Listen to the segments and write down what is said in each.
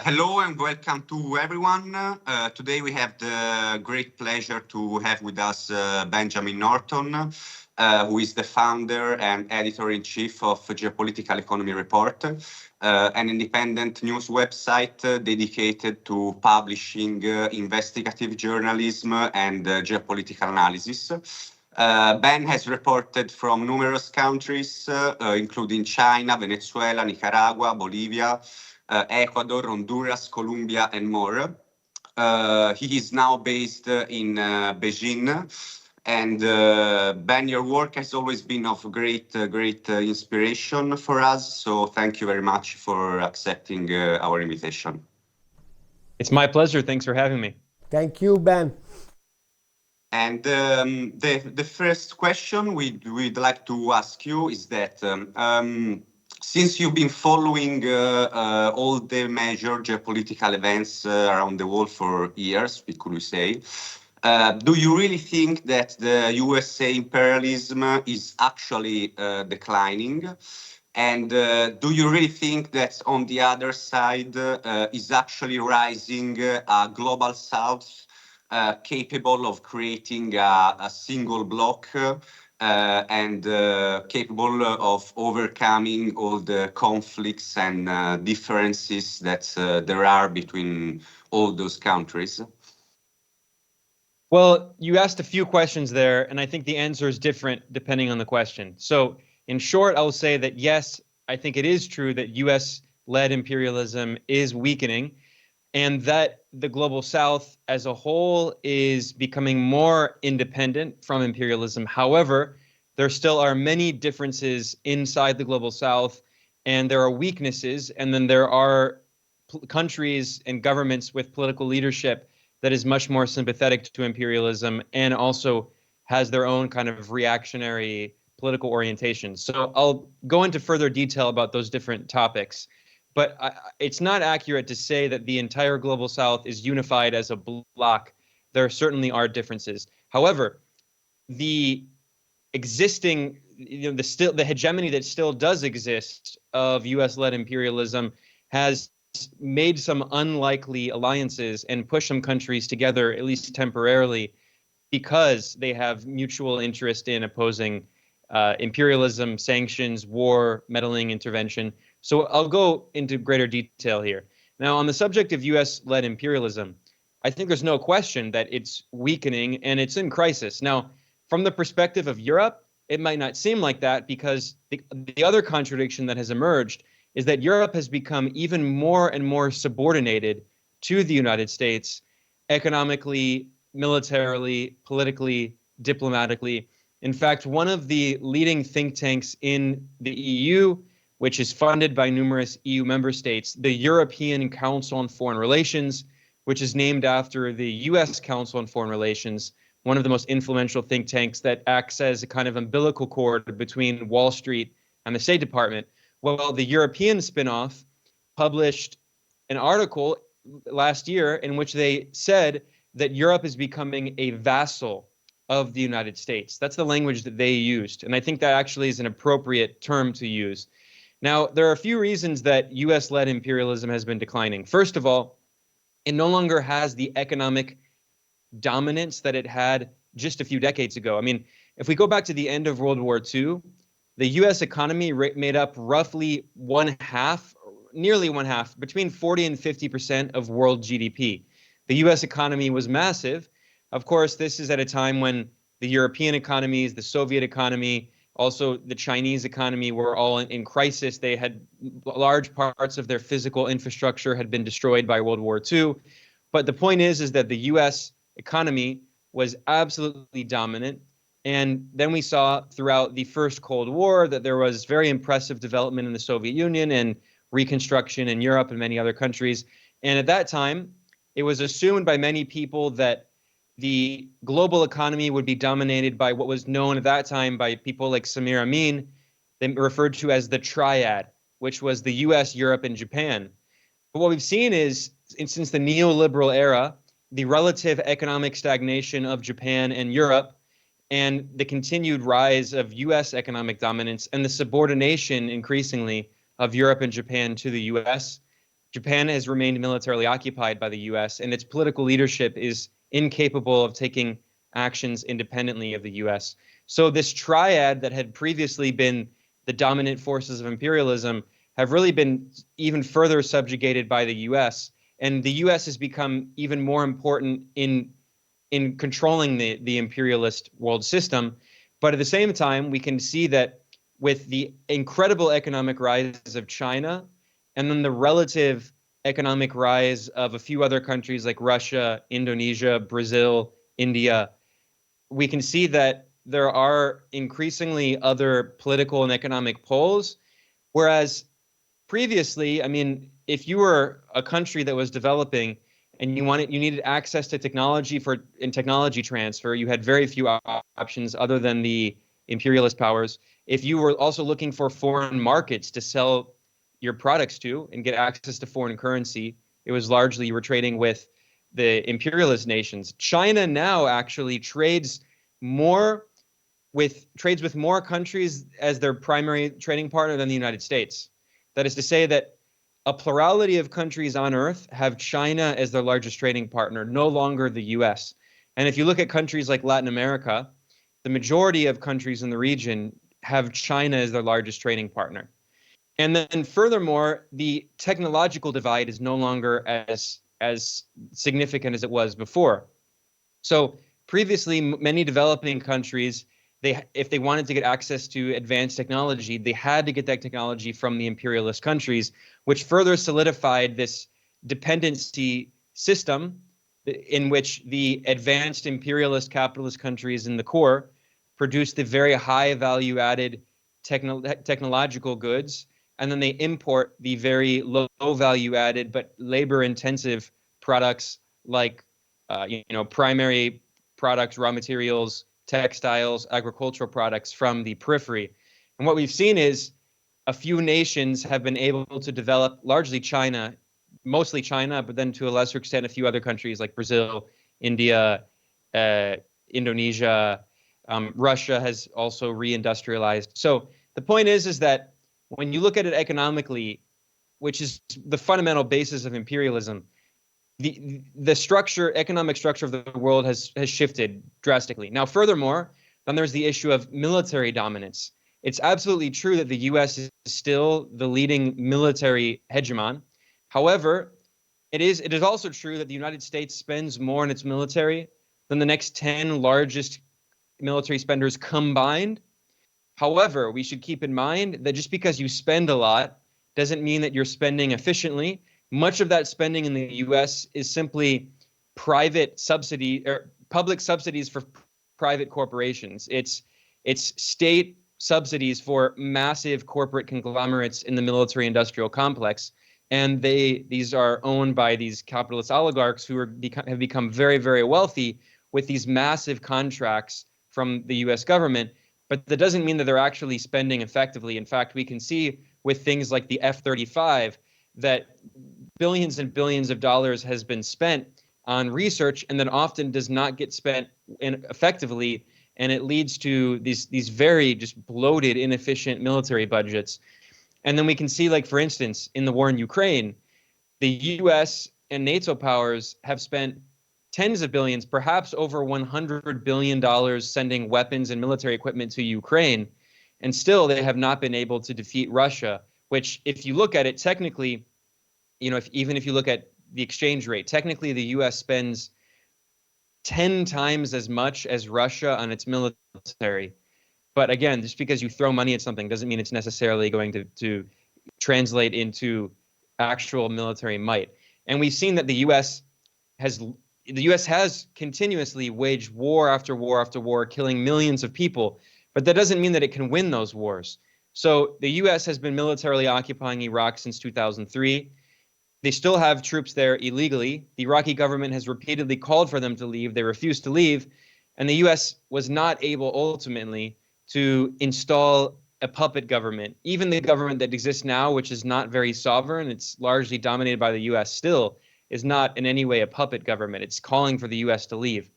Hello and welcome to everyone. Today we have the great pleasure to have with us Benjamin Norton, who is the founder and editor-in-chief of Geopolitical Economy Report, an independent news website dedicated to publishing investigative journalism and geopolitical analysis. Ben has reported from numerous countries, including China, Venezuela, Nicaragua, Bolivia, Ecuador, Honduras, Colombia, and more. He is now based in Beijing. And Ben, your work has always been of great inspiration for us. So thank you very much for accepting our invitation. It's my pleasure. Thanks for having me. Thank you, Ben. And the first question we'd like to ask you is that since you've been following all the major geopolitical events around the world for years, could we say, do you really think that the USA imperialism is actually declining? And do you really think that on the other side is actually rising a global South capable of creating a single bloc and capable of overcoming all the conflicts and differences that there are between all those countries? Well, you asked a few questions there, and I think the answer is different depending on the question. So in short, I will say that yes, I think it is true that US-led imperialism is weakening, and that the global South as a whole is becoming more independent from imperialism. However, there still are many differences inside the global South, and there are weaknesses, and then there are countries and governments with political leadership that is much more sympathetic to imperialism and also has their own kind of reactionary political orientation. So I'll go into further detail about those different topics. But it's not accurate to say that the entire global South is unified as a bloc. There certainly are differences. However, the existing, the hegemony that still does exist of US-led imperialism has made some unlikely alliances and pushed some countries together, at least temporarily, because they have mutual interest in opposing imperialism, sanctions, war, meddling, intervention. So I'll go into greater detail here. Now, on the subject of US-led imperialism, I think there's no question that it's weakening and it's in crisis. Now, from the perspective of Europe, it might not seem like that because the other contradiction that has emerged is that Europe has become even more and more subordinated to the United States economically, militarily, politically, diplomatically. In fact, one of the leading think tanks in the EU, which is funded by numerous EU member states, the European Council on Foreign Relations, which is named after the US Council on Foreign Relations, one of the most influential think tanks that acts as a kind of umbilical cord between Wall Street and the State Department. Well, the European spinoff published an article last year in which they said that Europe is becoming a vassal of the United States. That's the language that they used. And I think that actually is an appropriate term to use. Now, there are a few reasons that US-led imperialism has been declining. First of all, it no longer has the economic dominance that it had just a few decades ago. I mean, if we go back to the end of World War II, the US economy made up roughly nearly one half, between 40 and 50% of world GDP. The US economy was massive. Of course, this is at a time when the European economies, the Soviet economy, also the Chinese economy were all in crisis. They had large parts of their physical infrastructure had been destroyed by World War II. But the point is that the US economy was absolutely dominant. And then we saw throughout the first Cold War that there was very impressive development in the Soviet Union and reconstruction in Europe and many other countries. And at that time, it was assumed by many people that the global economy would be dominated by what was known at that time by people like Samir Amin, they referred to as the triad, which was the US, Europe, and Japan. But what we've seen is, since the neoliberal era, the relative economic stagnation of Japan and Europe, and the continued rise of US economic dominance and the subordination increasingly of Europe and Japan to the US, Japan has remained militarily occupied by the US, and its political leadership is incapable of taking actions independently of the US. So, this triad that had previously been the dominant forces of imperialism have really been even further subjugated by the US. And the US has become even more important in controlling the imperialist world system. But at the same time, we can see that with the incredible economic rise of China and then the relative economic rise of a few other countries like Russia, Indonesia, Brazil, India, we can see that there are increasingly other political and economic poles. Whereas previously, I mean, if you were a country that was developing and you needed access to technology in technology transfer, you had very few options other than the imperialist powers. If you were also looking for foreign markets to sell your products to and get access to foreign currency, it was largely you were trading with the imperialist nations. China now actually more trades with more countries as their primary trading partner than the United States. That is to say that a plurality of countries on Earth have China as their largest trading partner, no longer the US. And if you look at countries like Latin America, the majority of countries in the region have China as their largest trading partner. And then furthermore, the technological divide is no longer as significant as it was before. So previously, many developing countries, if they wanted to get access to advanced technology, they had to get that technology from the imperialist countries, which further solidified this dependency system in which the advanced imperialist capitalist countries in the core produce the very high value added technological goods, and then they import the very low value added but labor intensive products like primary products, raw materials, textiles, agricultural products from the periphery. And what we've seen is a few nations have been able to develop, largely China, mostly China, but then to a lesser extent, a few other countries like Brazil, India, Indonesia, Russia has also reindustrialized. So the point is that when you look at it economically, which is the fundamental basis of imperialism, the economic structure of the world has shifted drastically. Now, furthermore, then there's the issue of military dominance. It's absolutely true that the U.S. is still the leading military hegemon. However, it is also true that the United States spends more in its military than the next 10 largest military spenders combined. However, we should keep in mind that just because you spend a lot doesn't mean that you're spending efficiently. Much of that spending in the U.S. is simply private subsidy or public subsidies for private corporations. It's state subsidies for massive corporate conglomerates in the military-industrial complex, and these are owned by these capitalist oligarchs who have become very, very wealthy with these massive contracts from the U.S. government. But that doesn't mean that they're actually spending effectively. In fact, we can see with things like the F-35 that billions and billions of dollars has been spent on research and then often does not get spent effectively, and it leads to these very just bloated, inefficient military budgets. And then we can see, like, for instance, in the war in Ukraine, the U.S. and NATO powers have spent tens of billions, perhaps over $100 billion sending weapons and military equipment to Ukraine, and still they have not been able to defeat Russia, which, if you look at it technically, even if you look at the exchange rate, technically the U.S. spends 10 times as much as Russia on its military. But again, just because you throw money at something doesn't mean it's necessarily going to translate into actual military might. And we've seen that the U.S. has continuously waged war after war after war, killing millions of people. But that doesn't mean that it can win those wars. So the U.S. has been militarily occupying Iraq since 2003. They still have troops there illegally. The Iraqi government has repeatedly called for them to leave. They refused to leave. And the U.S. was not able ultimately to install a puppet government. Even the government that exists now, which is not very sovereign, it's largely dominated by the U.S. still, is not in any way a puppet government. It's calling for the U.S. to leave.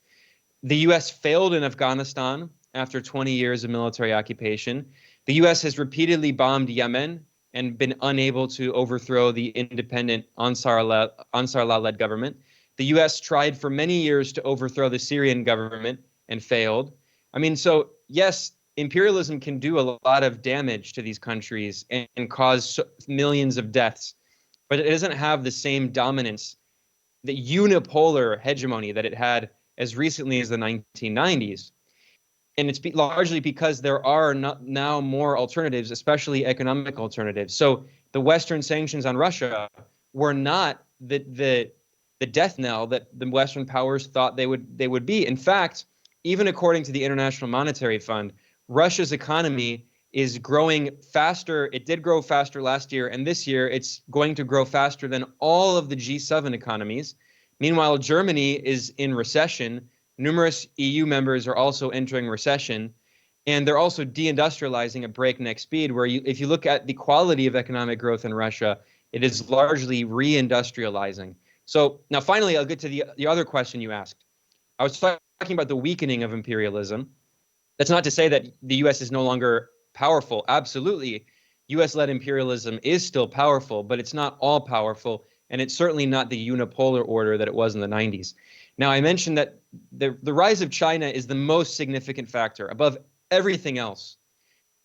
The U.S. failed in Afghanistan after 20 years of military occupation. The U.S. has repeatedly bombed Yemen and been unable to overthrow the independent Ansar Allah-led government. The US tried for many years to overthrow the Syrian government and failed. I mean, so yes, imperialism can do a lot of damage to these countries and cause millions of deaths, but it doesn't have the same dominance, the unipolar hegemony that it had as recently as the 1990s. And it's largely because there are now more alternatives, especially economic alternatives. So the Western sanctions on Russia were not the death knell that the Western powers thought they would be. In fact, even according to the International Monetary Fund, Russia's economy is growing faster. It did grow faster last year, and this year it's going to grow faster than all of the G7 economies. Meanwhile, Germany is in recession. Numerous EU members are also entering recession, and they're also deindustrializing at breakneck speed, where if you look at the quality of economic growth in Russia, it is largely reindustrializing. So now finally, I'll get to the other question you asked. I was talking about the weakening of imperialism. That's not to say that the US is no longer powerful. Absolutely, US-led imperialism is still powerful, but it's not all powerful, and it's certainly not the unipolar order that it was in the 90s. Now, I mentioned that the rise of China is the most significant factor above everything else.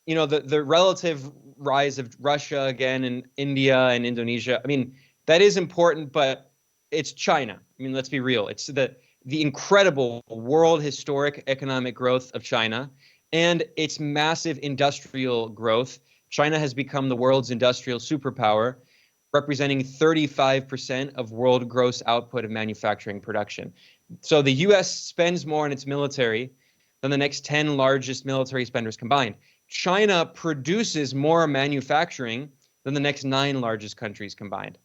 You know, the relative rise of Russia again, and India and Indonesia, I mean, that is important, but it's China. I mean, let's be real. It's the incredible world historic economic growth of China and its massive industrial growth. China has become the world's industrial superpower, representing 35% of world gross output of manufacturing production. So the US spends more on its military than the next 10 largest military spenders combined. China produces more manufacturing than the next 9 largest countries combined.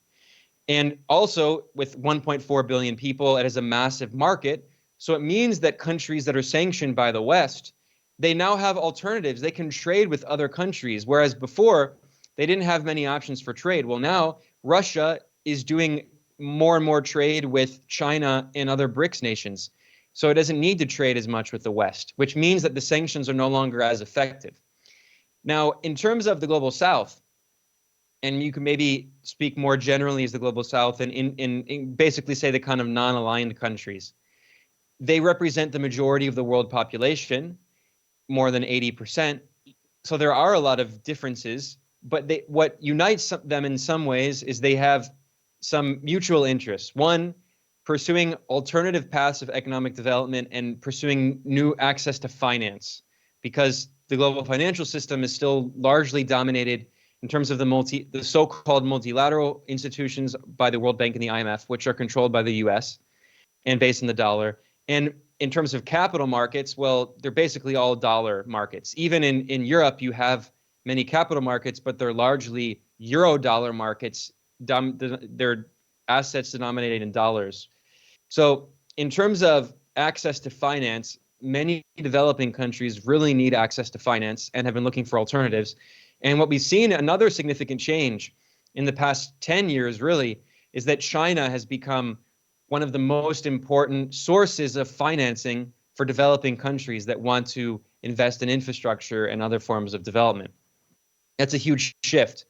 And also, with 1.4 billion people, it has a massive market. So it means that countries that are sanctioned by the West, they now have alternatives. They can trade with other countries, whereas before, they didn't have many options for trade. Well, now Russia is doing more and more trade with China and other BRICS nations. So it doesn't need to trade as much with the West, which means that the sanctions are no longer as effective. Now, in terms of the Global South, and you can maybe speak more generally as the Global South and in basically say the kind of non-aligned countries, they represent the majority of the world population, more than 80%. So there are a lot of differences, but what unites them in some ways is they have some mutual interests. One, pursuing alternative paths of economic development and pursuing new access to finance, because the global financial system is still largely dominated in terms of the so-called multilateral institutions by the World Bank and the IMF, which are controlled by the US and based in the dollar. And in terms of capital markets, well, they're basically all dollar markets. Even in Europe, you have many capital markets, but they're largely euro-dollar markets. They're assets denominated in dollars. So in terms of access to finance, many developing countries really need access to finance and have been looking for alternatives. And what we've seen, another significant change in the past 10 years really, is that China has become one of the most important sources of financing for developing countries that want to invest in infrastructure and other forms of development. That's a huge shift.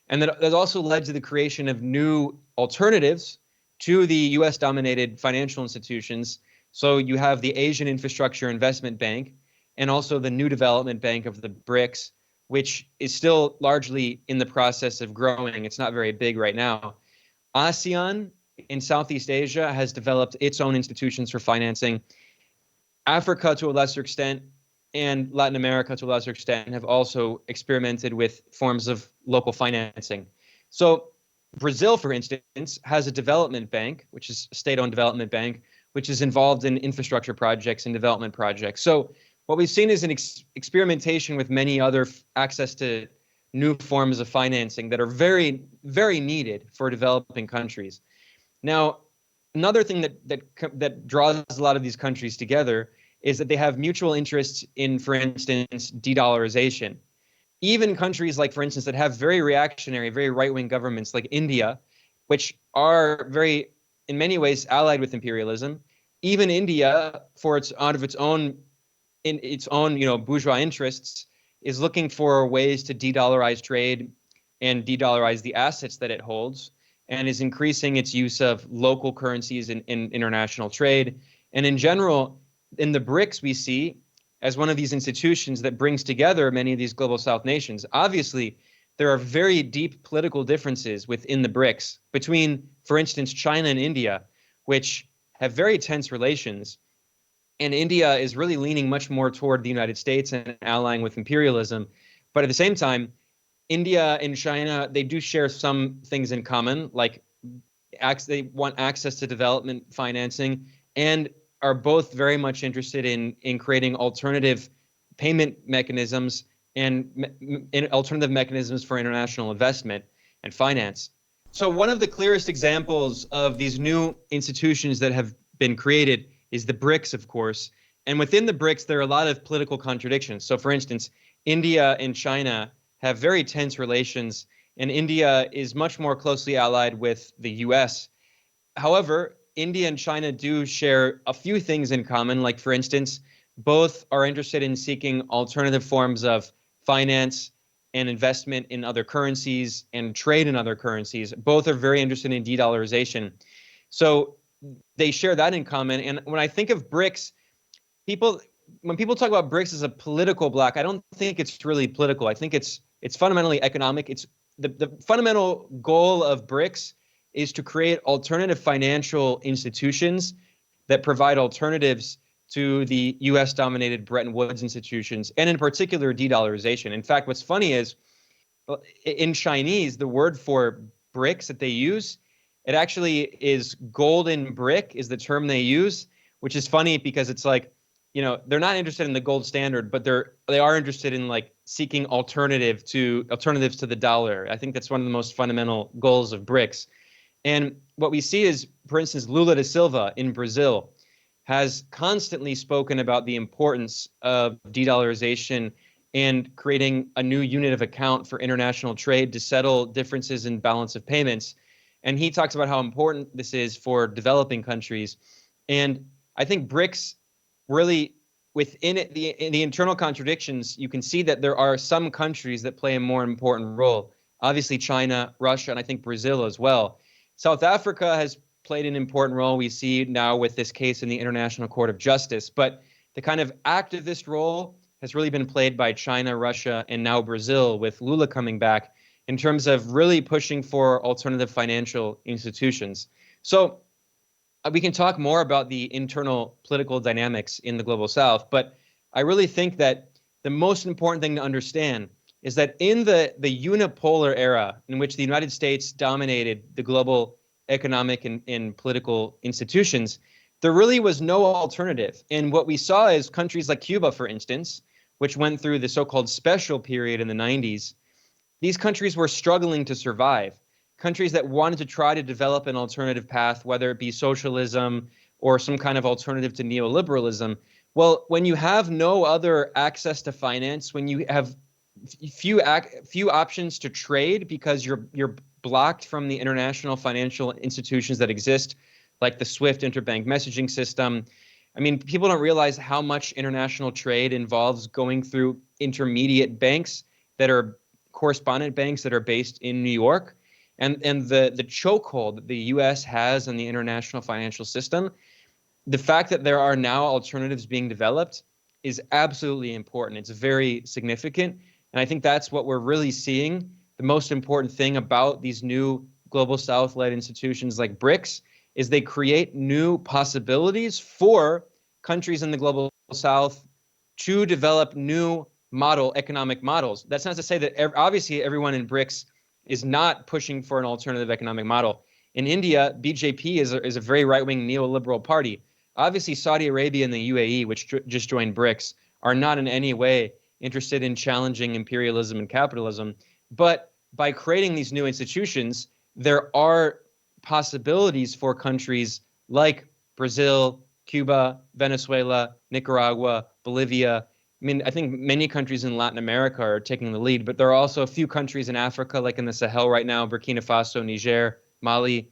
And that also led to the creation of new alternatives to the US-dominated financial institutions. So you have the Asian Infrastructure Investment Bank and also the New Development Bank of the BRICS, which is still largely in the process of growing. It's not very big right now. ASEAN in Southeast Asia has developed its own institutions for financing. Africa, to a lesser extent, and Latin America, to a lesser extent, have also experimented with forms of local financing. So Brazil, for instance, has a development bank, which is a state-owned development bank, which is involved in infrastructure projects and development projects. So what we've seen is an experimentation with many other access to new forms of financing that are very, very needed for developing countries. Now, another thing that draws a lot of these countries together is that they have mutual interests in, for instance, de-dollarization. Even countries like, for instance, that have very reactionary, very right-wing governments like India, which are very, in many ways, allied with imperialism. Even India, for its own bourgeois interests, is looking for ways to de-dollarize trade, and de-dollarize the assets that it holds, and is increasing its use of local currencies in international trade. And in general, in the BRICS, we see as one of these institutions that brings together many of these global South nations. Obviously, there are very deep political differences within the BRICS between, for instance, China and India, which have very tense relations. And India is really leaning much more toward the United States and allying with imperialism. But at the same time, India and China, they do share some things in common, like they want access to development financing, and are both very much interested in creating alternative payment mechanisms and alternative mechanisms for international investment and finance. So one of the clearest examples of these new institutions that have been created is the BRICS, of course. And within the BRICS, there are a lot of political contradictions. So for instance, India and China have very tense relations, and India is much more closely allied with the US. However, India and China do share a few things in common, like, for instance, both are interested in seeking alternative forms of finance and investment in other currencies and trade in other currencies. Both are very interested in de-dollarization. So they share that in common. And when I think of BRICS, when people talk about BRICS as a political bloc, I don't think it's really political. I think it's fundamentally economic. It's the fundamental goal of BRICS is to create alternative financial institutions that provide alternatives to the US-dominated Bretton Woods institutions, and in particular, de-dollarization. In fact, what's funny is in Chinese, the word for bricks that they use, it actually is golden brick is the term they use, which is funny because it's like, you know, they're not interested in the gold standard, but they are interested in like seeking alternatives to the dollar. I think that's one of the most fundamental goals of BRICS. And what we see is, for instance, Lula da Silva in Brazil has constantly spoken about the importance of de-dollarization and creating a new unit of account for international trade to settle differences in balance of payments. And he talks about how important this is for developing countries. And I think BRICS really, within it, in the internal contradictions, you can see that there are some countries that play a more important role. Obviously, China, Russia, and I think Brazil as well. South Africa has played an important role, we see now with this case in the International Court of Justice. But the kind of activist role has really been played by China, Russia, and now Brazil, with Lula coming back, in terms of really pushing for alternative financial institutions. So we can talk more about the internal political dynamics in the Global South, but I really think that the most important thing to understand is that in the unipolar era in which the United States dominated the global economic and political institutions, there really was no alternative. And what we saw is countries like Cuba, for instance, which went through the so-called special period in the 90s, these countries were struggling to survive. Countries that wanted to try to develop an alternative path, whether it be socialism or some kind of alternative to neoliberalism. Well, when you have no other access to finance, when you have few options to trade because you're blocked from the international financial institutions that exist, like the SWIFT interbank messaging system. I mean, people don't realize how much international trade involves going through intermediate banks that are correspondent banks that are based in New York. And the chokehold that the U.S. has on the international financial system, the fact that there are now alternatives being developed is absolutely important. It's very significant. And I think that's what we're really seeing. The most important thing about these new Global South-led institutions like BRICS is they create new possibilities for countries in the Global South to develop new economic models. That's not to say that obviously everyone in BRICS is not pushing for an alternative economic model. In India, BJP is a very right-wing neoliberal party. Obviously, Saudi Arabia and the UAE, which just joined BRICS, are not in any way interested in challenging imperialism and capitalism. But by creating these new institutions, there are possibilities for countries like Brazil, Cuba, Venezuela, Nicaragua, Bolivia. I mean, I think many countries in Latin America are taking the lead, but there are also a few countries in Africa, like in the Sahel right now, Burkina Faso, Niger, Mali.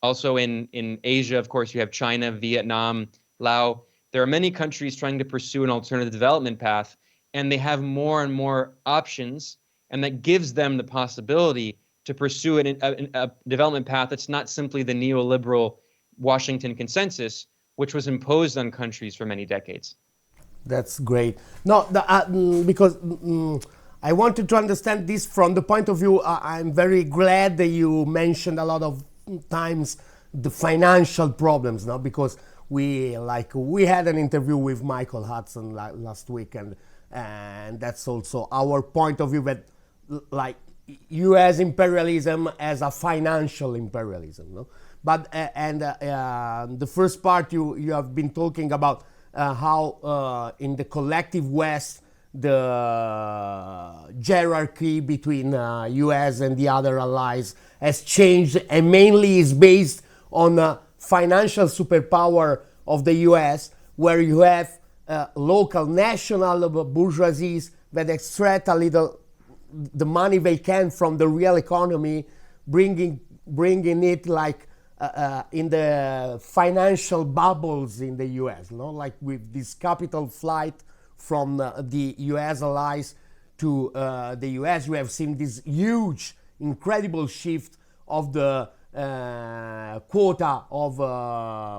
Also in Asia, of course, you have China, Vietnam, Laos. There are many countries trying to pursue an alternative development path, and they have more and more options, and that gives them the possibility to pursue a development path that's not simply the neoliberal Washington consensus, which was imposed on countries for many decades. That's great. No, because I wanted to understand this from the point of view. I'm very glad that you mentioned a lot of times the financial problems, no? Because we had an interview with Michael Hudson last week, and that's also our point of view, that like US imperialism as a financial imperialism, no? But the first part you have been talking about how in the collective West the hierarchy between US and the other allies has changed, and mainly is based on financial superpower of the US, where you have local national bourgeoisies that extract a little the money they can from the real economy, bringing it like in the financial bubbles in the US, no? Like with this capital flight from the US allies to the US, we have seen this huge, incredible shift of the quota of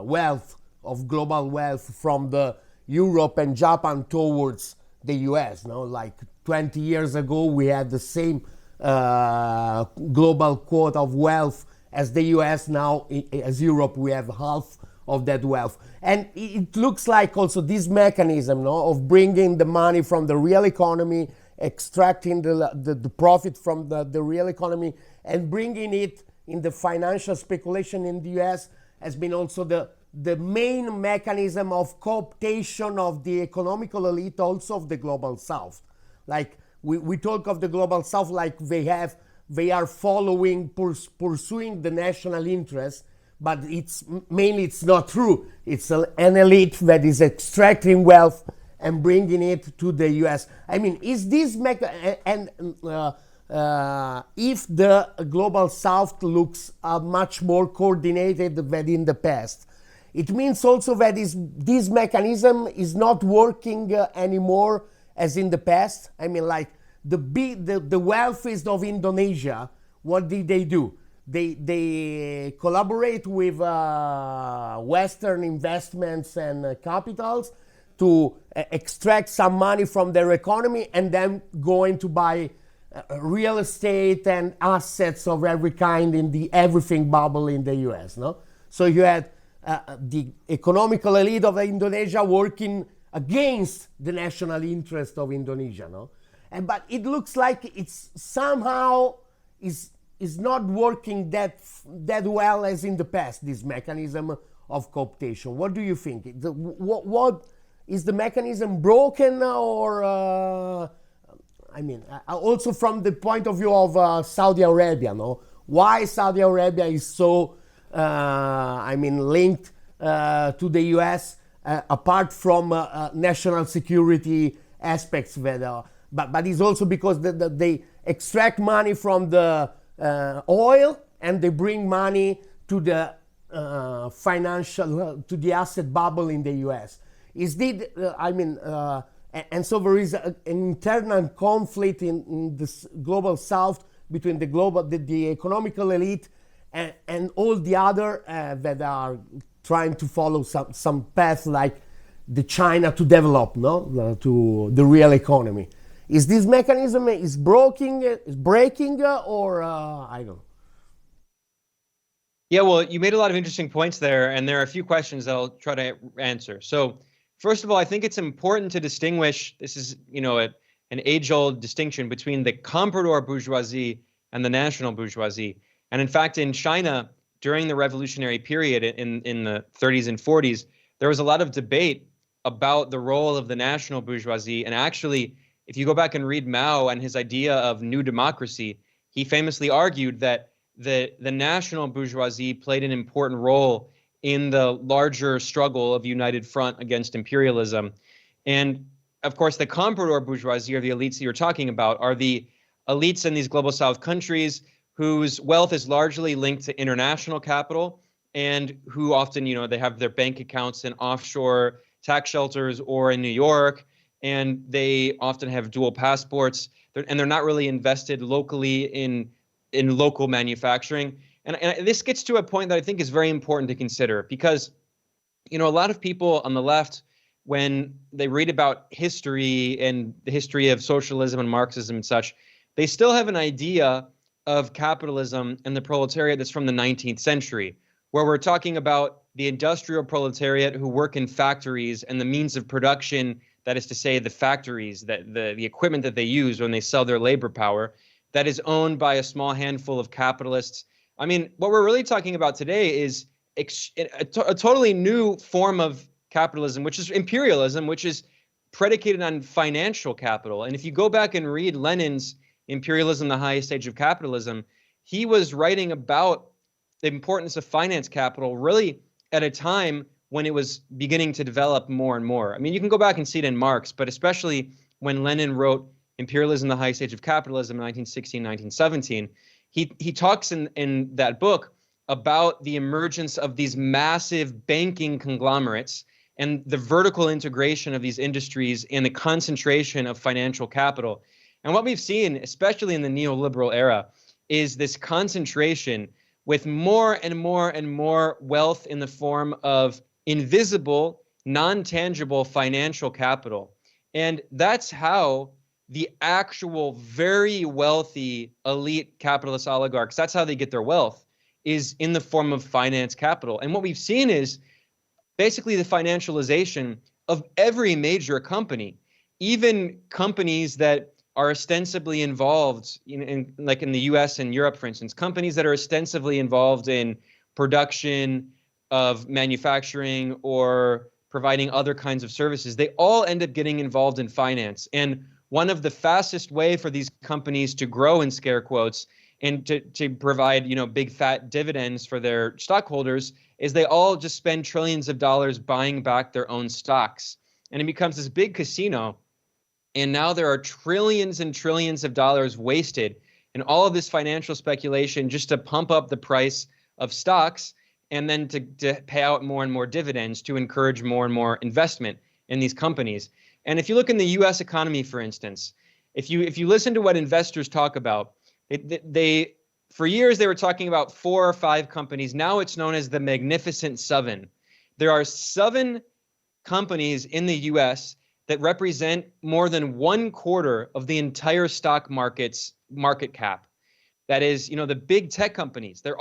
wealth, of global wealth, from the Europe and Japan towards the US. No? Like 20 years ago, we had the same global quota of wealth as the US. Now, as Europe, we have half of that wealth. And it looks like also this mechanism, no, of bringing the money from the real economy, extracting the profit from the real economy, and bringing it in the financial speculation in the US, has been also the main mechanism of cooptation of the economical elite, also of the global South. Like we talk of the global South like they are following, pursuing the national interest, but it's not true. It's an elite that is extracting wealth and bringing it to the US. I mean, is this if the global South looks much more coordinated than in the past, it means also that this mechanism is not working anymore as in the past. I mean, like the wealthiest of Indonesia, what did they do? They collaborate with Western investments and capitals to extract some money from their economy, and then going to buy real estate and assets of every kind in the everything bubble in the US. No, so you had the economical elite of Indonesia working against the national interest of Indonesia. No, but it looks like it's somehow is not working that well as in the past, this mechanism of cooptation. What do you think? What is the mechanism broken, or I mean, also from the point of view of Saudi Arabia, no? Why Saudi Arabia is so, linked to the US, apart from national security aspects, but it's also because they extract money from the oil, and they bring money to the financial, to the asset bubble in the US. And so there is an internal conflict in this global South between the economical elite and all the other that are trying to follow some path like the China to develop, no, to the real economy. Is this mechanism breaking, or I don't know? Yeah, well, you made a lot of interesting points there, and there are a few questions that I'll try to answer. So, first of all, I think it's important to distinguish, this is, an age-old distinction between the comprador bourgeoisie and the national bourgeoisie. And in fact, in China, during the revolutionary period in the 30s and 40s, there was a lot of debate about the role of the national bourgeoisie. And actually, if you go back and read Mao and his idea of new democracy, he famously argued that the national bourgeoisie played an important role in the larger struggle of united front against imperialism. And of course, the comprador bourgeoisie, or the elites that you're talking about, are the elites in these global South countries whose wealth is largely linked to international capital, and who often, they have their bank accounts in offshore tax shelters or in New York, and they often have dual passports, and they're not really invested locally in in local manufacturing. And this gets to a point that I think is very important to consider, because, a lot of people on the left, when they read about history and the history of socialism and Marxism and such, they still have an idea of capitalism and the proletariat that's from the 19th century, where we're talking about the industrial proletariat who work in factories and the means of production, that is to say the factories, that the equipment that they use when they sell their labor power, that is owned by a small handful of capitalists. I mean, what we're really talking about today is a totally new form of capitalism, which is imperialism, which is predicated on financial capital. And if you go back and read Lenin's Imperialism, the Highest Stage of Capitalism, he was writing about the importance of finance capital really at a time when it was beginning to develop more and more. I mean, you can go back and see it in Marx, but especially when Lenin wrote Imperialism, the Highest Stage of Capitalism in 1916, 1917, he talks in that book about the emergence of these massive banking conglomerates and the vertical integration of these industries and the concentration of financial capital. And what we've seen, especially in the neoliberal era, is this concentration with more and more and more wealth in the form of invisible, non-tangible financial capital. And that's how the actual very wealthy elite capitalist oligarchs, that's how they get their wealth, is in the form of finance capital. And what we've seen is basically the financialization of every major company, even companies that are ostensibly involved like in the US and Europe, for instance, companies that are ostensibly involved in production of manufacturing or providing other kinds of services. They all end up getting involved in finance. And one of the fastest way for these companies to grow, in scare quotes, and to provide, big fat dividends for their stockholders is they all just spend trillions of dollars buying back their own stocks. And it becomes this big casino. And now there are trillions and trillions of dollars wasted in all of this financial speculation just to pump up the price of stocks and then to pay out more and more dividends to encourage more and more investment in these companies. And if you look in the US economy, for instance, if you listen to what investors talk about, they for years they were talking about 4 or 5 companies. Now it's known as the Magnificent Seven. There are 7 companies in the US that represent more than 1/4 of the entire stock market's market cap. That is, the big tech companies. They're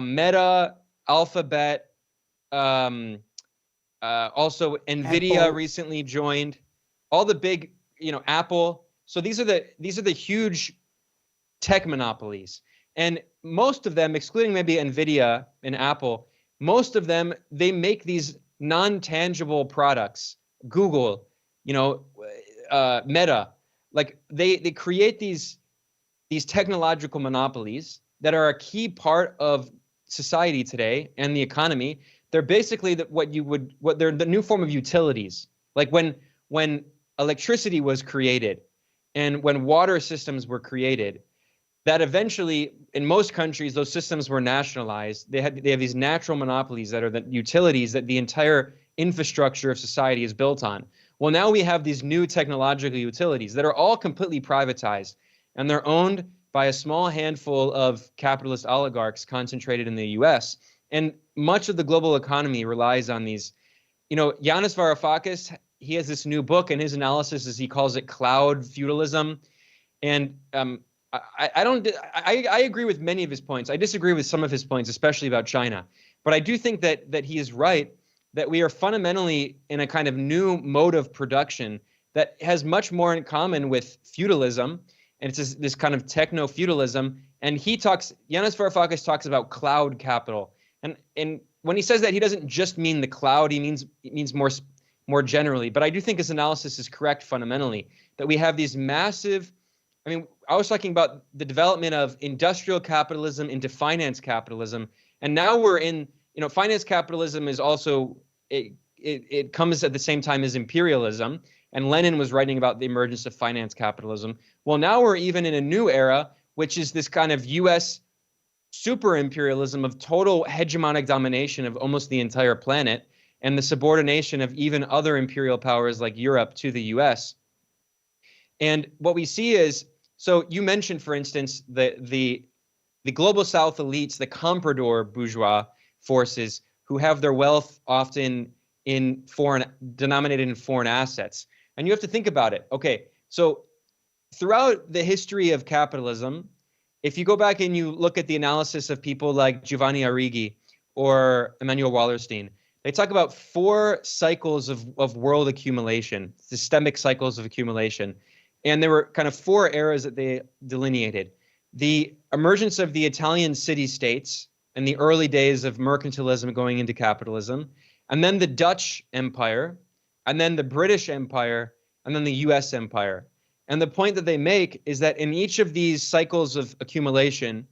Meta, Alphabet, also Nvidia Apple recently joined. All the big, Apple. So these are the huge tech monopolies, and most of them, excluding maybe Nvidia and Apple, most of them, they make these non-tangible products. Google, Meta, like they create these technological monopolies that are a key part of society today and the economy. They're basically they're the new form of utilities. Like when electricity was created and when water systems were created, that eventually in most countries those systems were nationalized. They have these natural monopolies that are the utilities that the entire infrastructure of society is built on. Well, now we have these new technological utilities that are all completely privatized, and they're owned by a small handful of capitalist oligarchs concentrated in the US. And much of the global economy relies on these. Yanis Varoufakis, he has this new book, and his analysis is, he calls it cloud feudalism. And I agree with many of his points. I disagree with some of his points, especially about China. But I do think that he is right, that we are fundamentally in a kind of new mode of production that has much more in common with feudalism, and it's this kind of techno-feudalism. And Yanis Varoufakis talks about cloud capital. And when he says that, he doesn't just mean the cloud, he means more generally. But I do think his analysis is correct fundamentally, that we have these massive, I was talking about the development of industrial capitalism into finance capitalism, and now we're in, finance capitalism is also, it comes at the same time as imperialism, and Lenin was writing about the emergence of finance capitalism. Well, now we're even in a new era, which is this kind of US superimperialism of total hegemonic domination of almost the entire planet, and the subordination of even other imperial powers like Europe to the US. And what we see is So you mentioned, for instance, the global South elites, the comprador bourgeois forces who have their wealth often denominated in foreign assets. And you have to think about it. Okay, so throughout the history of capitalism, if you go back and you look at the analysis of people like Giovanni Arrighi or Emmanuel Wallerstein, they talk about 4 cycles of world accumulation, systemic cycles of accumulation. And there were kind of 4 eras that they delineated. The emergence of the Italian city-states in the early days of mercantilism going into capitalism, and then the Dutch Empire, and then the British Empire, and then the US Empire. And the point that they make is that in each of these cycles of accumulation,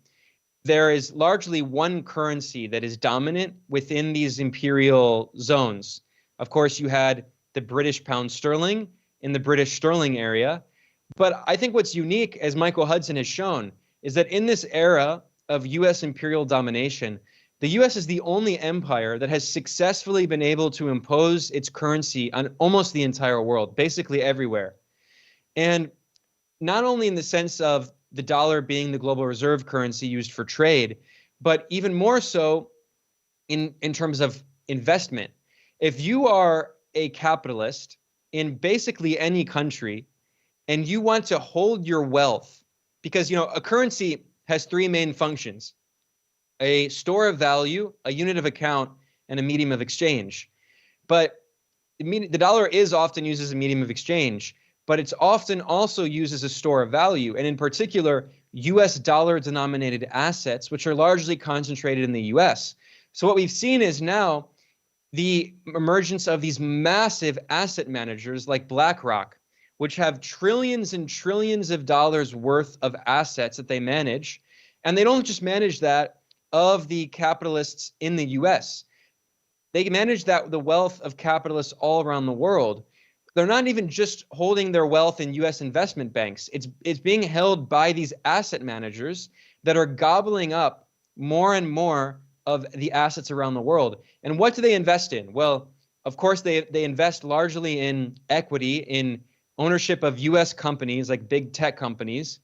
there is largely one currency that is dominant within these imperial zones. Of course, you had the British pound sterling in the British sterling area. But I think what's unique, as Michael Hudson has shown, is that in this era of US imperial domination, the US is the only empire that has successfully been able to impose its currency on almost the entire world, basically everywhere. And not only in the sense of the dollar being the global reserve currency used for trade, but even more so in terms of investment. If you are a capitalist in basically any country and you want to hold your wealth, because a currency has 3 main functions: a store of value, a unit of account, and a medium of exchange. But the dollar is often used as a medium of exchange, but it's often also used as a store of value, and in particular, US dollar-denominated assets, which are largely concentrated in the US. So what we've seen is now the emergence of these massive asset managers like BlackRock, which have trillions and trillions of dollars worth of assets that they manage. And they don't just manage that of the capitalists in the US. They manage the wealth of capitalists all around the world. They're not even just holding their wealth in US investment banks. It's being held by these asset managers that are gobbling up more and more of the assets around the world. And what do they invest in? Well, of course, they invest largely in equity, in ownership of US companies like big tech companies.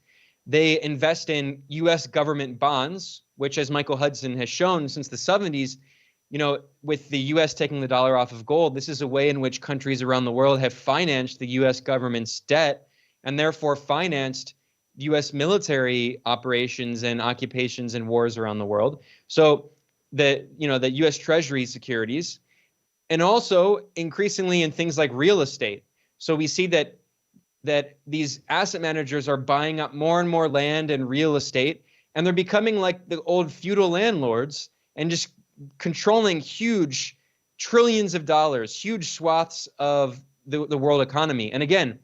They invest in US government bonds, which, as Michael Hudson has shown since the 70s, with the US taking the dollar off of gold, this is a way in which countries around the world have financed the US government's debt and therefore financed US military operations and occupations and wars around the world. So the US Treasury securities, and also increasingly in things like real estate. So we see that these asset managers are buying up more and more land and real estate, and they're becoming like the old feudal landlords and just controlling huge trillions of dollars, huge swaths of the world economy. And again,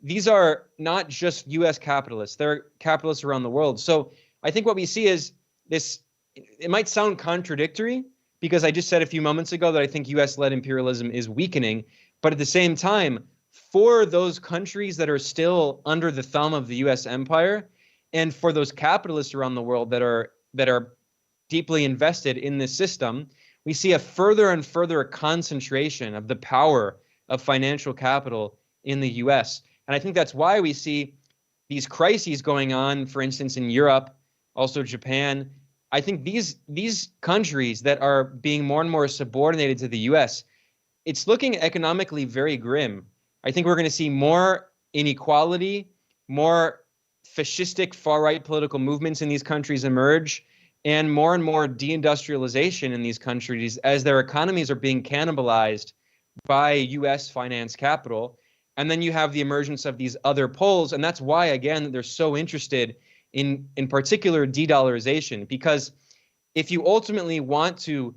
these are not just US capitalists, they're capitalists around the world. So I think what we see is this, it might sound contradictory because I just said a few moments ago that I think US-led imperialism is weakening, but at the same time, for those countries that are still under the thumb of the US empire, and for those capitalists around the world that are deeply invested in this system, we see a further and further concentration of the power of financial capital in the US. And I think that's why we see these crises going on, for instance, in Europe, also Japan. I think these countries that are being more and more subordinated to the US, it's looking economically very grim. I think we're going to see more inequality, more fascistic far-right political movements in these countries emerge, and more deindustrialization in these countries as their economies are being cannibalized by US finance capital. And then you have the emergence of these other poles. And that's why, again, they're so interested in particular de-dollarization, because if you ultimately want to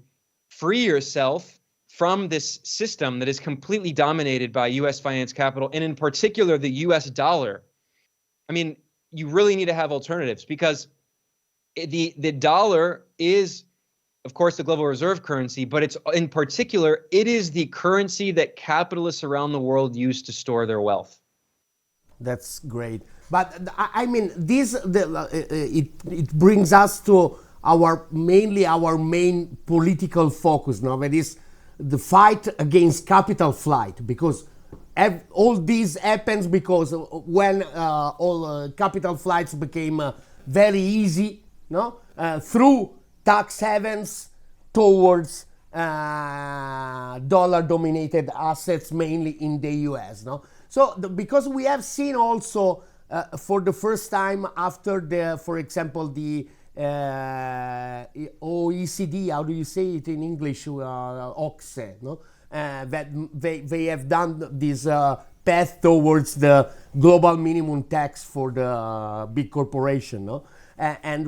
free yourself from this system that is completely dominated by US finance capital, and in particular the US dollar, I mean, you really need to have alternatives, because the dollar is, of course, the global reserve currency, but it's in particular, it is the currency that capitalists around the world use to store their wealth. That's great. But I mean, it brings us to our main political focus now, that is the fight against capital flight, because all this happens because when all capital flights became very easy, no, through tax havens towards dollar-dominated assets, mainly in the US. No, so because we have seen also for the first time after the, for example, the OECD, how do you say it in English? OCSE, no? That they have done this path towards the global minimum tax for the big corporation, no? And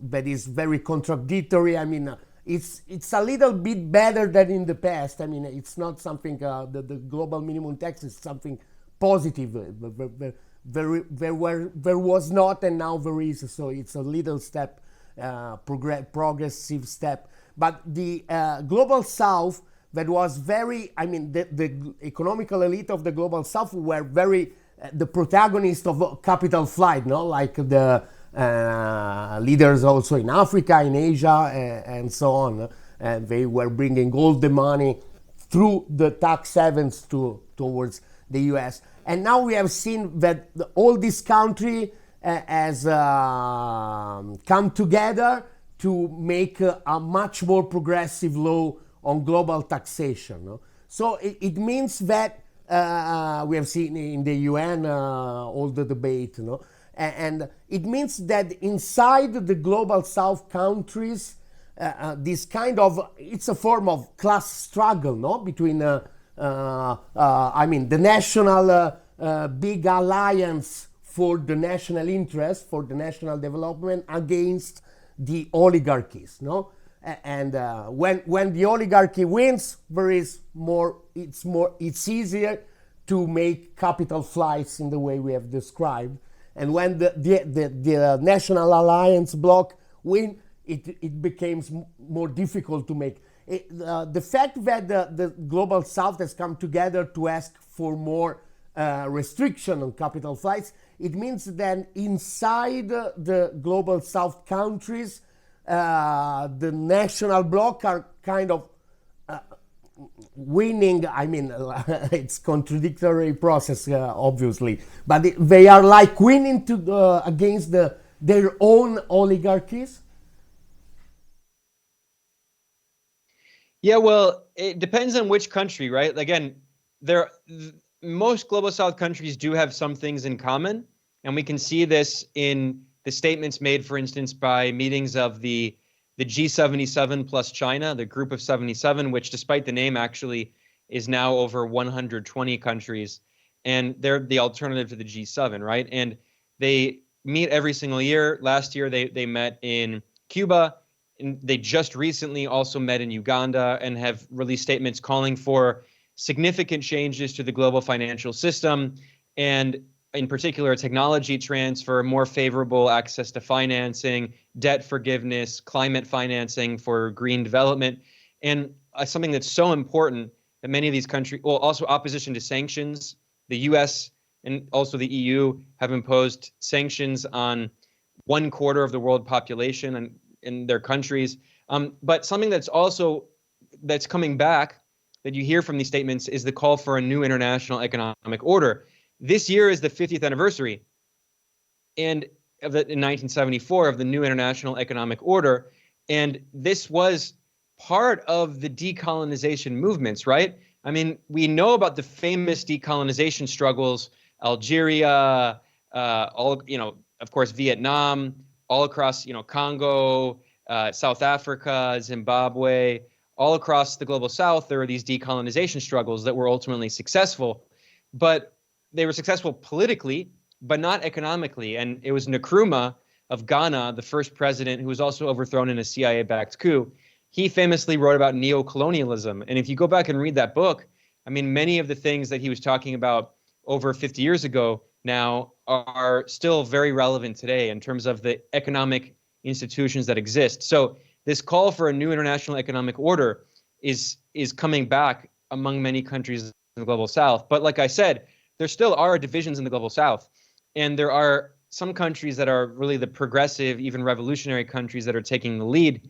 that is very contradictory. I mean, it's a little bit better than in the past. I mean, it's not something the global minimum tax is something positive. There was not, and now there is. So it's a little step, progressive step. But the global South, that was very, I mean, the economical elite of the global South were very the protagonist of capital flight, no, like the leaders also in Africa, in Asia, and so on. And they were bringing all the money through the tax havens towards the US. And now we have seen that all this country has come together to make a much more progressive law on global taxation. No? So it means that we have seen in the UN all the debate, no? And it means that inside the global South countries, this kind of, it's a form of class struggle, no? Between I mean, the national big alliance for the national interest, for the national development against the oligarchies, no? And when the oligarchy wins, there is more. It's easier to make capital flights in the way we have described. And when the national alliance bloc win, it becomes more difficult to make. The fact that the global South has come together to ask for more restriction on capital flights, it means that inside the global South countries, the national bloc are kind of winning. I mean, it's contradictory process, obviously, but they are like winning against their own oligarchies. Yeah, well, it depends on which country, right? Again, most global South countries do have some things in common, and we can see this in the statements made, for instance, by meetings of the G77 plus China, the Group of 77, which, despite the name, actually is now over 120 countries, and they're the alternative to the G7, right? And they meet every single year. Last year, they met in Cuba. And they just recently also met in Uganda and have released statements calling for significant changes to the global financial system, and in particular, technology transfer, more favorable access to financing, debt forgiveness, climate financing for green development, and something that's so important that many of these countries, well, also opposition to sanctions. The US and also the EU have imposed sanctions on 1/4 of the world population and in their countries. But something that's coming back that you hear from these statements is the call for a new international economic order. This year is the 50th anniversary in 1974 of the new international economic order. And this was part of the decolonization movements, right? I mean, we know about the famous decolonization struggles, Algeria, of course, Vietnam, all across, Congo, South Africa, Zimbabwe, all across the global South. There are these decolonization struggles that were ultimately successful, but they were successful politically, but not economically. And it was Nkrumah of Ghana, the first president, who was also overthrown in a CIA-backed coup. He famously wrote about neocolonialism. And if you go back and read that book, I mean, many of the things that he was talking about over 50 years ago now are still very relevant today in terms of the economic institutions that exist. So this call for a new international economic order is coming back among many countries in the global South. But like I said, there still are divisions in the global South. And there are some countries that are really the progressive, even revolutionary countries that are taking the lead.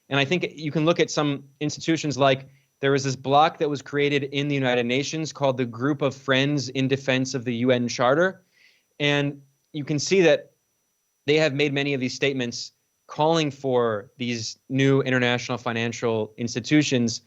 And I think you can look at some institutions like there was this bloc that was created in the United Nations called the Group of Friends in Defense of the UN Charter. And you can see that they have made many of these statements calling for these new international financial institutions.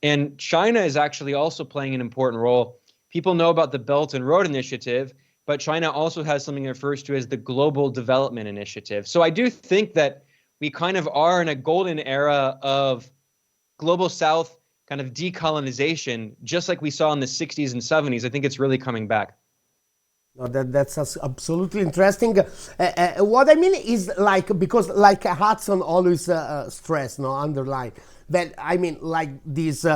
And China is actually also playing an important role. People know about the Belt and Road Initiative, but China also has something it refers to as the Global Development Initiative. So I do think that we kind of are in a golden era of global South kind of decolonization, just like we saw in the 60s and 70s. I think it's really coming back. No, that's absolutely interesting. What I mean is like, because like Hudson always stress, no, underline that, I mean, like this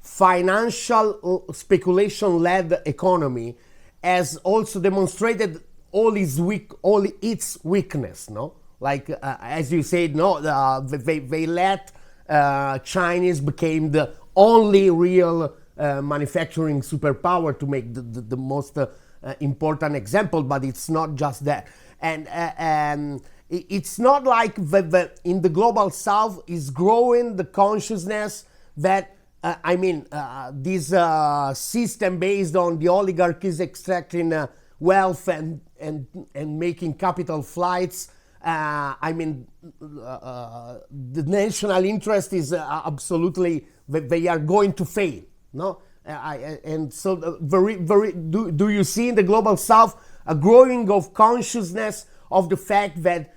financial speculation-led economy has also demonstrated all its weakness, no? Like as you said, no, they let Chinese became the only real manufacturing superpower, to make the most important example, but it's not just that. And it's not like in the global South is growing the consciousness that this system based on the oligarchies extracting wealth and making capital flights. The national interest is absolutely, they are going to fail. No, and so do you see in the global South a growing of consciousness of the fact that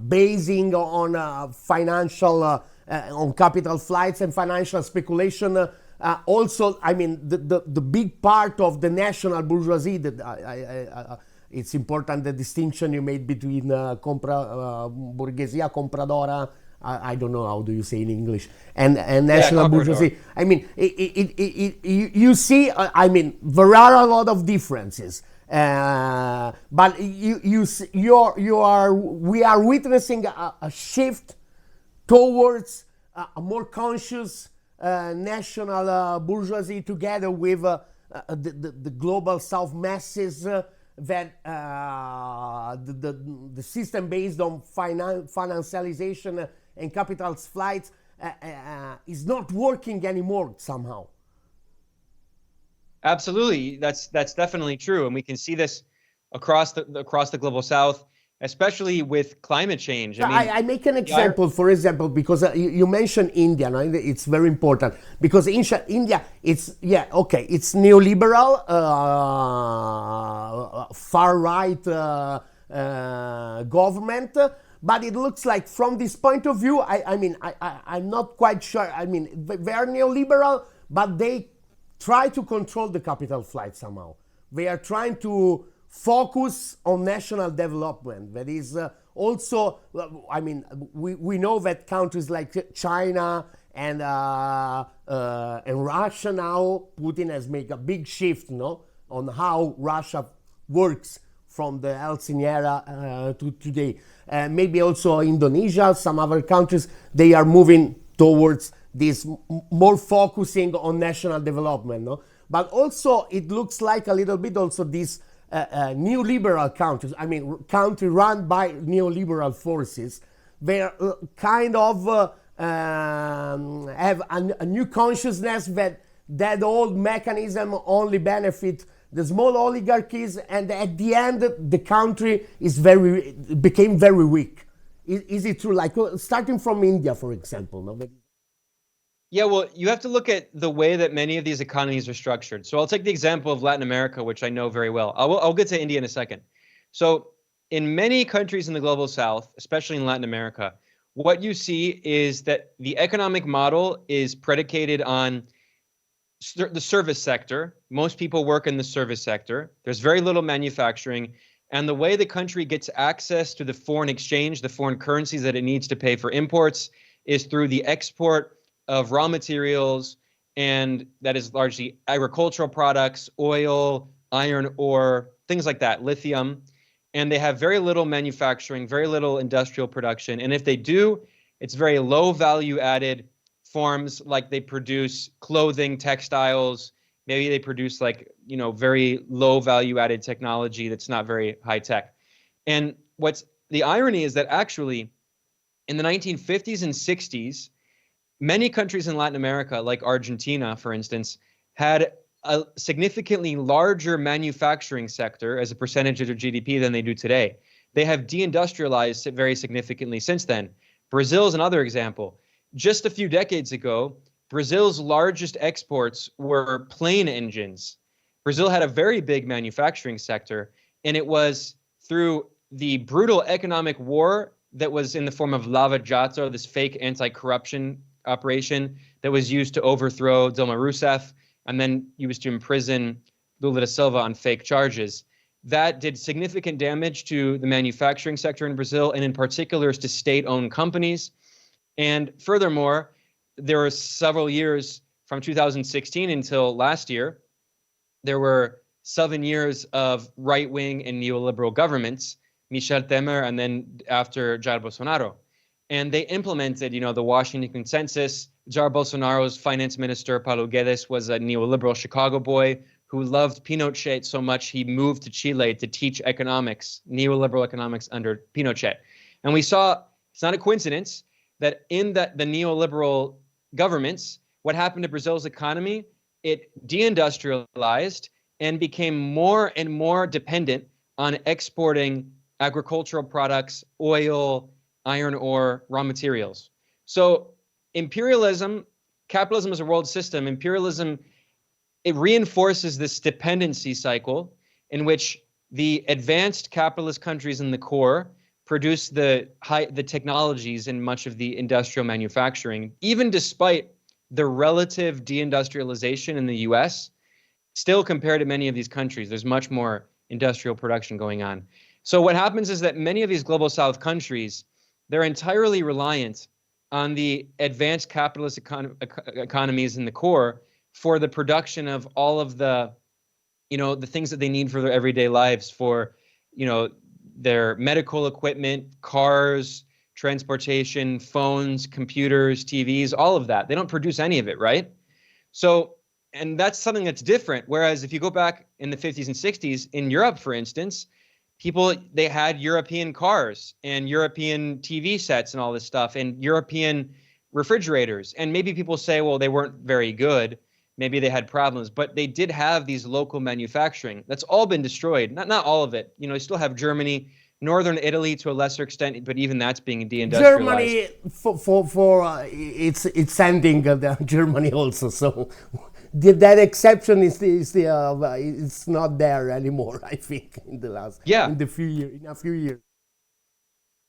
basing on financial on capital flights and financial speculation, also, I mean, the big part of the national bourgeoisie, that it's important the distinction you made between borghesia compradora, I don't know how do you say in English, and national bourgeoisie. I mean, you see, I mean, there are a lot of differences, but we are witnessing a shift towards a more conscious national bourgeoisie, together with the global South masses, that the system based on financialization and capital flights is not working anymore somehow. Absolutely, that's definitely true, and we can see this across the global South, especially with climate change. I make an example, for example, because you mentioned India, no? It's very important, because India, it's neoliberal, far-right government, but it looks like from this point of view, I'm not quite sure. I mean, they are neoliberal, but they try to control the capital flight somehow. They are trying to focus on national development. That is also, I mean, we know that countries like China and Russia now, Putin has made a big shift, no, on how Russia works from the Helsinki era to today. Maybe also Indonesia, some other countries, they are moving towards this more focusing on national development, no? But also it looks like a little bit also this neoliberal countries, I mean, country run by neoliberal forces, they kind of have a new consciousness that old mechanism only benefit the small oligarchies, and at the end the country became very weak. Is it true? Like starting from India, for example, no? Yeah, well, you have to look at the way that many of these economies are structured. So I'll take the example of Latin America, which I know very well. I'll get to India in a second. So in many countries in the global South, especially in Latin America, what you see is that the economic model is predicated on the service sector. Most people work in the service sector. There's very little manufacturing. And the way the country gets access to the foreign exchange, the foreign currencies that it needs to pay for imports, is through the export of raw materials, and that is largely agricultural products, oil, iron ore, things like that, lithium. And they have very little manufacturing, very little industrial production. And if they do, it's very low value added forms, like they produce clothing, textiles, maybe they produce like, very low value added technology that's not very high tech. And what's the irony is that actually In the 1950s and 60s, many countries in Latin America, like Argentina, for instance, had a significantly larger manufacturing sector as a percentage of their GDP than they do today. They have deindustrialized very significantly since then. Brazil is another example. Just a few decades ago, Brazil's largest exports were plane engines. Brazil had a very big manufacturing sector, and it was through the brutal economic war that was in the form of Lava Jato, this fake anti-corruption operation that was used to overthrow Dilma Rousseff and then used to imprison Lula da Silva on fake charges. That did significant damage to the manufacturing sector in Brazil, and in particular to state-owned companies. And furthermore, there were several years from 2016 until last year, there were 7 years of right-wing and neoliberal governments, Michel Temer, and then after Jair Bolsonaro. And they implemented, the Washington Consensus. Jair Bolsonaro's finance minister, Paulo Guedes, was a neoliberal Chicago boy who loved Pinochet so much he moved to Chile to teach economics, neoliberal economics under Pinochet. And we saw, it's not a coincidence, that in the neoliberal governments, what happened to Brazil's economy, it deindustrialized and became more and more dependent on exporting agricultural products, oil, iron ore, raw materials. So imperialism, capitalism as a world system, imperialism, it reinforces this dependency cycle in which the advanced capitalist countries in the core produce the technologies in much of the industrial manufacturing, even despite the relative deindustrialization in the US, still compared to many of these countries, there's much more industrial production going on. So what happens is that many of these global South countries, they're entirely reliant on the advanced capitalist economies in the core for the production of all of the, the things that they need for their everyday lives, for, their medical equipment, cars, transportation, phones, computers, TVs, all of that. They don't produce any of it, right? So, and that's something that's different. Whereas if you go back in the 50s and 60s, in Europe, for instance, they had European cars and European TV sets and all this stuff and European refrigerators. And maybe people say, well, they weren't very good. Maybe they had problems, but they did have these local manufacturing. That's all been destroyed. Not all of it. You still have Germany, northern Italy to a lesser extent, but even that's being deindustrialized. Germany, it's ending Germany also. So that exception it's not there anymore. I think in a few years.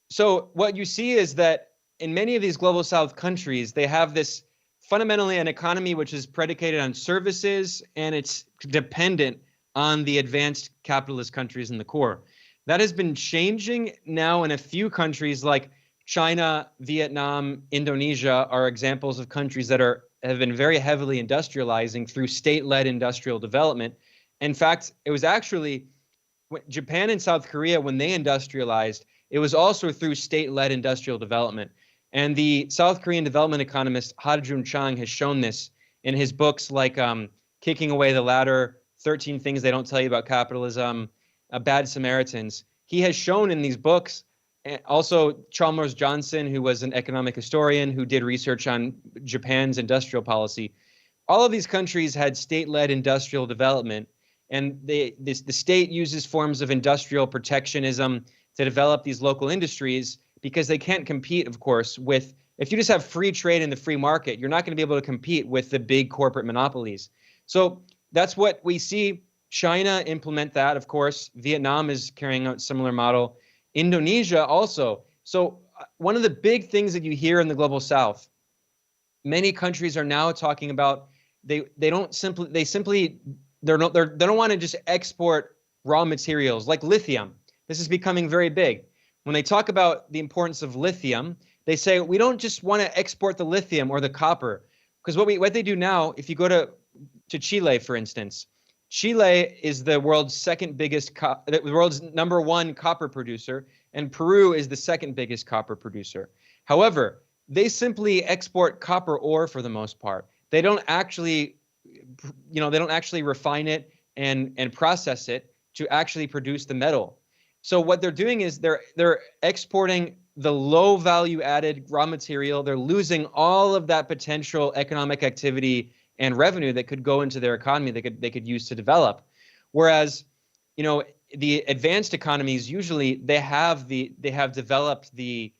So what you see is that in many of these global South countries, they have this fundamentally an economy which is predicated on services, and it's dependent on the advanced capitalist countries in the core. That has been changing now in a few countries like China, Vietnam, Indonesia are examples of countries that have been very heavily industrializing through state-led industrial development. In fact, it was actually Japan and South Korea, when they industrialized, it was also through state-led industrial development. And the South Korean development economist Ha-Joon Chang has shown this in his books like Kicking Away the Ladder, 13 Things They Don't Tell You About Capitalism, Bad Samaritans. He has shown in these books, also Chalmers Johnson, who was an economic historian who did research on Japan's industrial policy. All of these countries had state-led industrial development, and the state uses forms of industrial protectionism to develop these local industries, because they can't compete, of course, with, if you just have free trade in the free market, you're not going to be able to compete with the big corporate monopolies. So that's what we see. China implement that, of course. Vietnam is carrying out a similar model. Indonesia also. So one of the big things that you hear in the global South, many countries are now talking about they don't want to just export raw materials like lithium. This is becoming very big. When they talk about the importance of lithium, they say we don't just want to export the lithium or the copper, because what they do now, if you go to Chile, for instance, Chile is the world's second biggest, the world's #1 copper producer, and Peru is the second biggest copper producer. However, they simply export copper ore for the most part. They don't actually, refine it and process it to actually produce the metal. So what they're doing is they're exporting the low value added raw material. They're losing all of that potential economic activity and revenue that could go into their economy, they could use to develop. Whereas, you know, the advanced economies usually they have developed the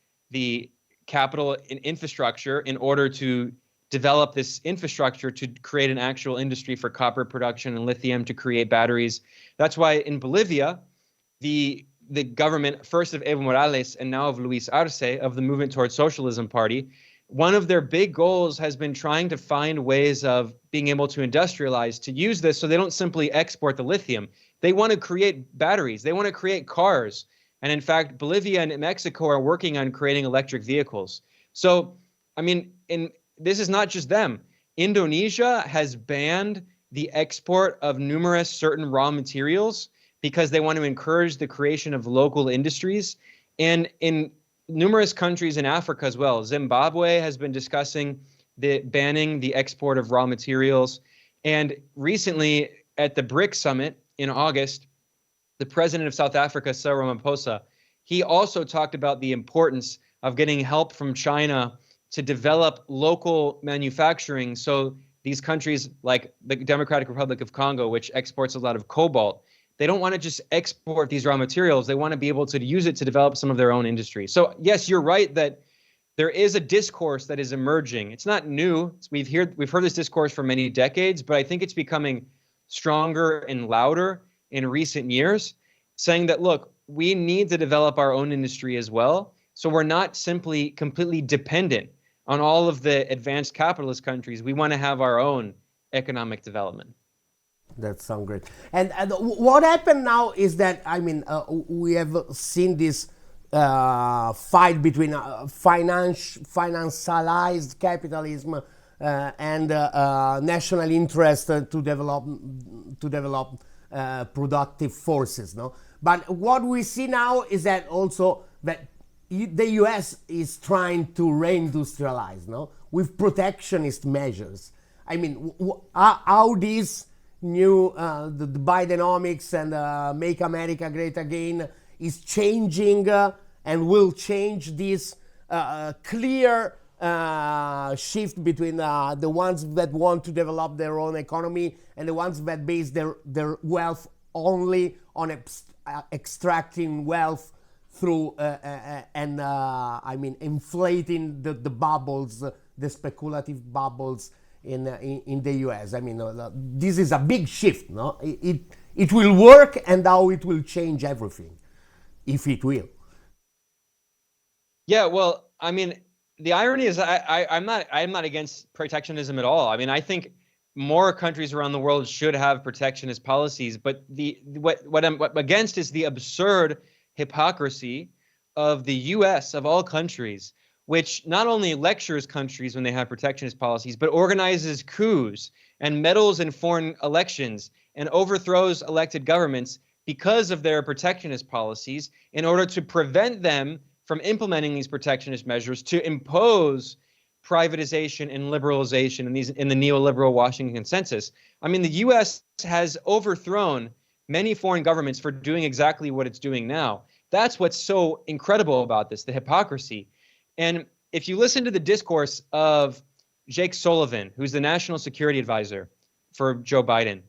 capital and infrastructure in order to develop this infrastructure to create an actual industry for copper production and lithium to create batteries. That's why in Bolivia, the government, first of Evo Morales and now of Luis Arce, of the Movement Towards Socialism Party, one of their big goals has been trying to find ways of being able to industrialize, to use this so they don't simply export the lithium. They want to create batteries. They want to create cars. And in fact, Bolivia and Mexico are working on creating electric vehicles. So, I mean, this is not just them. Indonesia has banned the export of numerous certain raw materials because they want to encourage the creation of local industries. And in numerous countries in Africa as well, Zimbabwe has been discussing banning the export of raw materials. And recently at the BRICS summit in August, the president of South Africa, Cyril Ramaphosa, he also talked about the importance of getting help from China to develop local manufacturing. So these countries like the Democratic Republic of Congo, which exports a lot of cobalt, they don't want to just export these raw materials. They want to be able to use it to develop some of their own industry. So yes, you're right that there is a discourse that is emerging. It's not new. We've heard this discourse for many decades, but I think it's becoming stronger and louder in recent years, saying that, look, we need to develop our own industry as well. So we're not simply completely dependent on all of the advanced capitalist countries. We want to have our own economic development. That sounds great. And what happened now is that, I mean, we have seen this fight between financialized capitalism and national interest to develop productive forces. No, but what we see now is that also that the U.S. is trying to reindustrialize, no, with protectionist measures. I mean, how these new the Bidenomics and Make America Great Again is changing and will change this clear shift between the ones that want to develop their own economy and the ones that base their wealth only on extracting wealth through I mean, inflating the bubbles, the speculative bubbles in the US. I mean, this is a big shift, no? It will work, and how it will change everything, if it will. Yeah, well, I mean, the irony is I'm not against protectionism at all. I mean, I think more countries around the world should have protectionist policies, but what I'm against is the absurd hypocrisy of the US, of all countries, which not only lectures countries when they have protectionist policies, but organizes coups and meddles in foreign elections and overthrows elected governments because of their protectionist policies in order to prevent them from implementing these protectionist measures to impose privatization and liberalization in the neoliberal Washington consensus. I mean, the U.S. has overthrown many foreign governments for doing exactly what it's doing now. That's what's so incredible about this, the hypocrisy. And if you listen to the discourse of Jake Sullivan, who's the national security advisor for Joe Biden,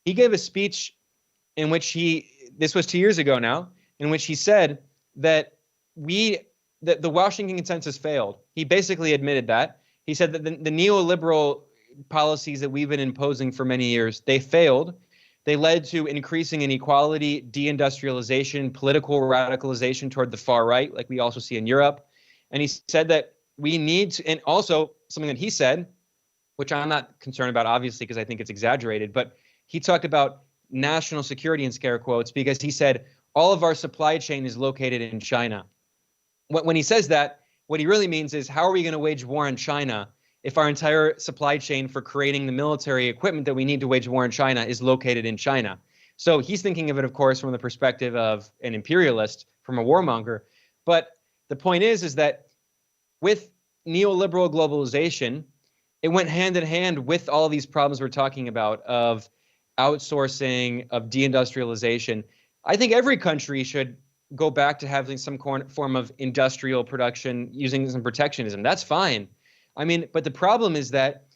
he gave a speech in which this was 2 years ago now, in which he said that the Washington consensus failed. He basically admitted that. He said that the neoliberal policies that we've been imposing for many years, they failed. They led to increasing inequality, deindustrialization, political radicalization toward the far right, like we also see in Europe. And he said that we need to, and also something that he said, which I'm not concerned about, obviously, because I think it's exaggerated, but he talked about national security in scare quotes because he said all of our supply chain is located in China. When he says that, what he really means is, how are we going to wage war on China if our entire supply chain for creating the military equipment that we need to wage war in China is located in China? So he's thinking of it, of course, from the perspective of an imperialist, from a warmonger. But the point is that with neoliberal globalization, it went hand in hand with all these problems we're talking about of outsourcing, of deindustrialization. I think every country should go back to having some form of industrial production using some protectionism. That's fine. I mean, but the problem is that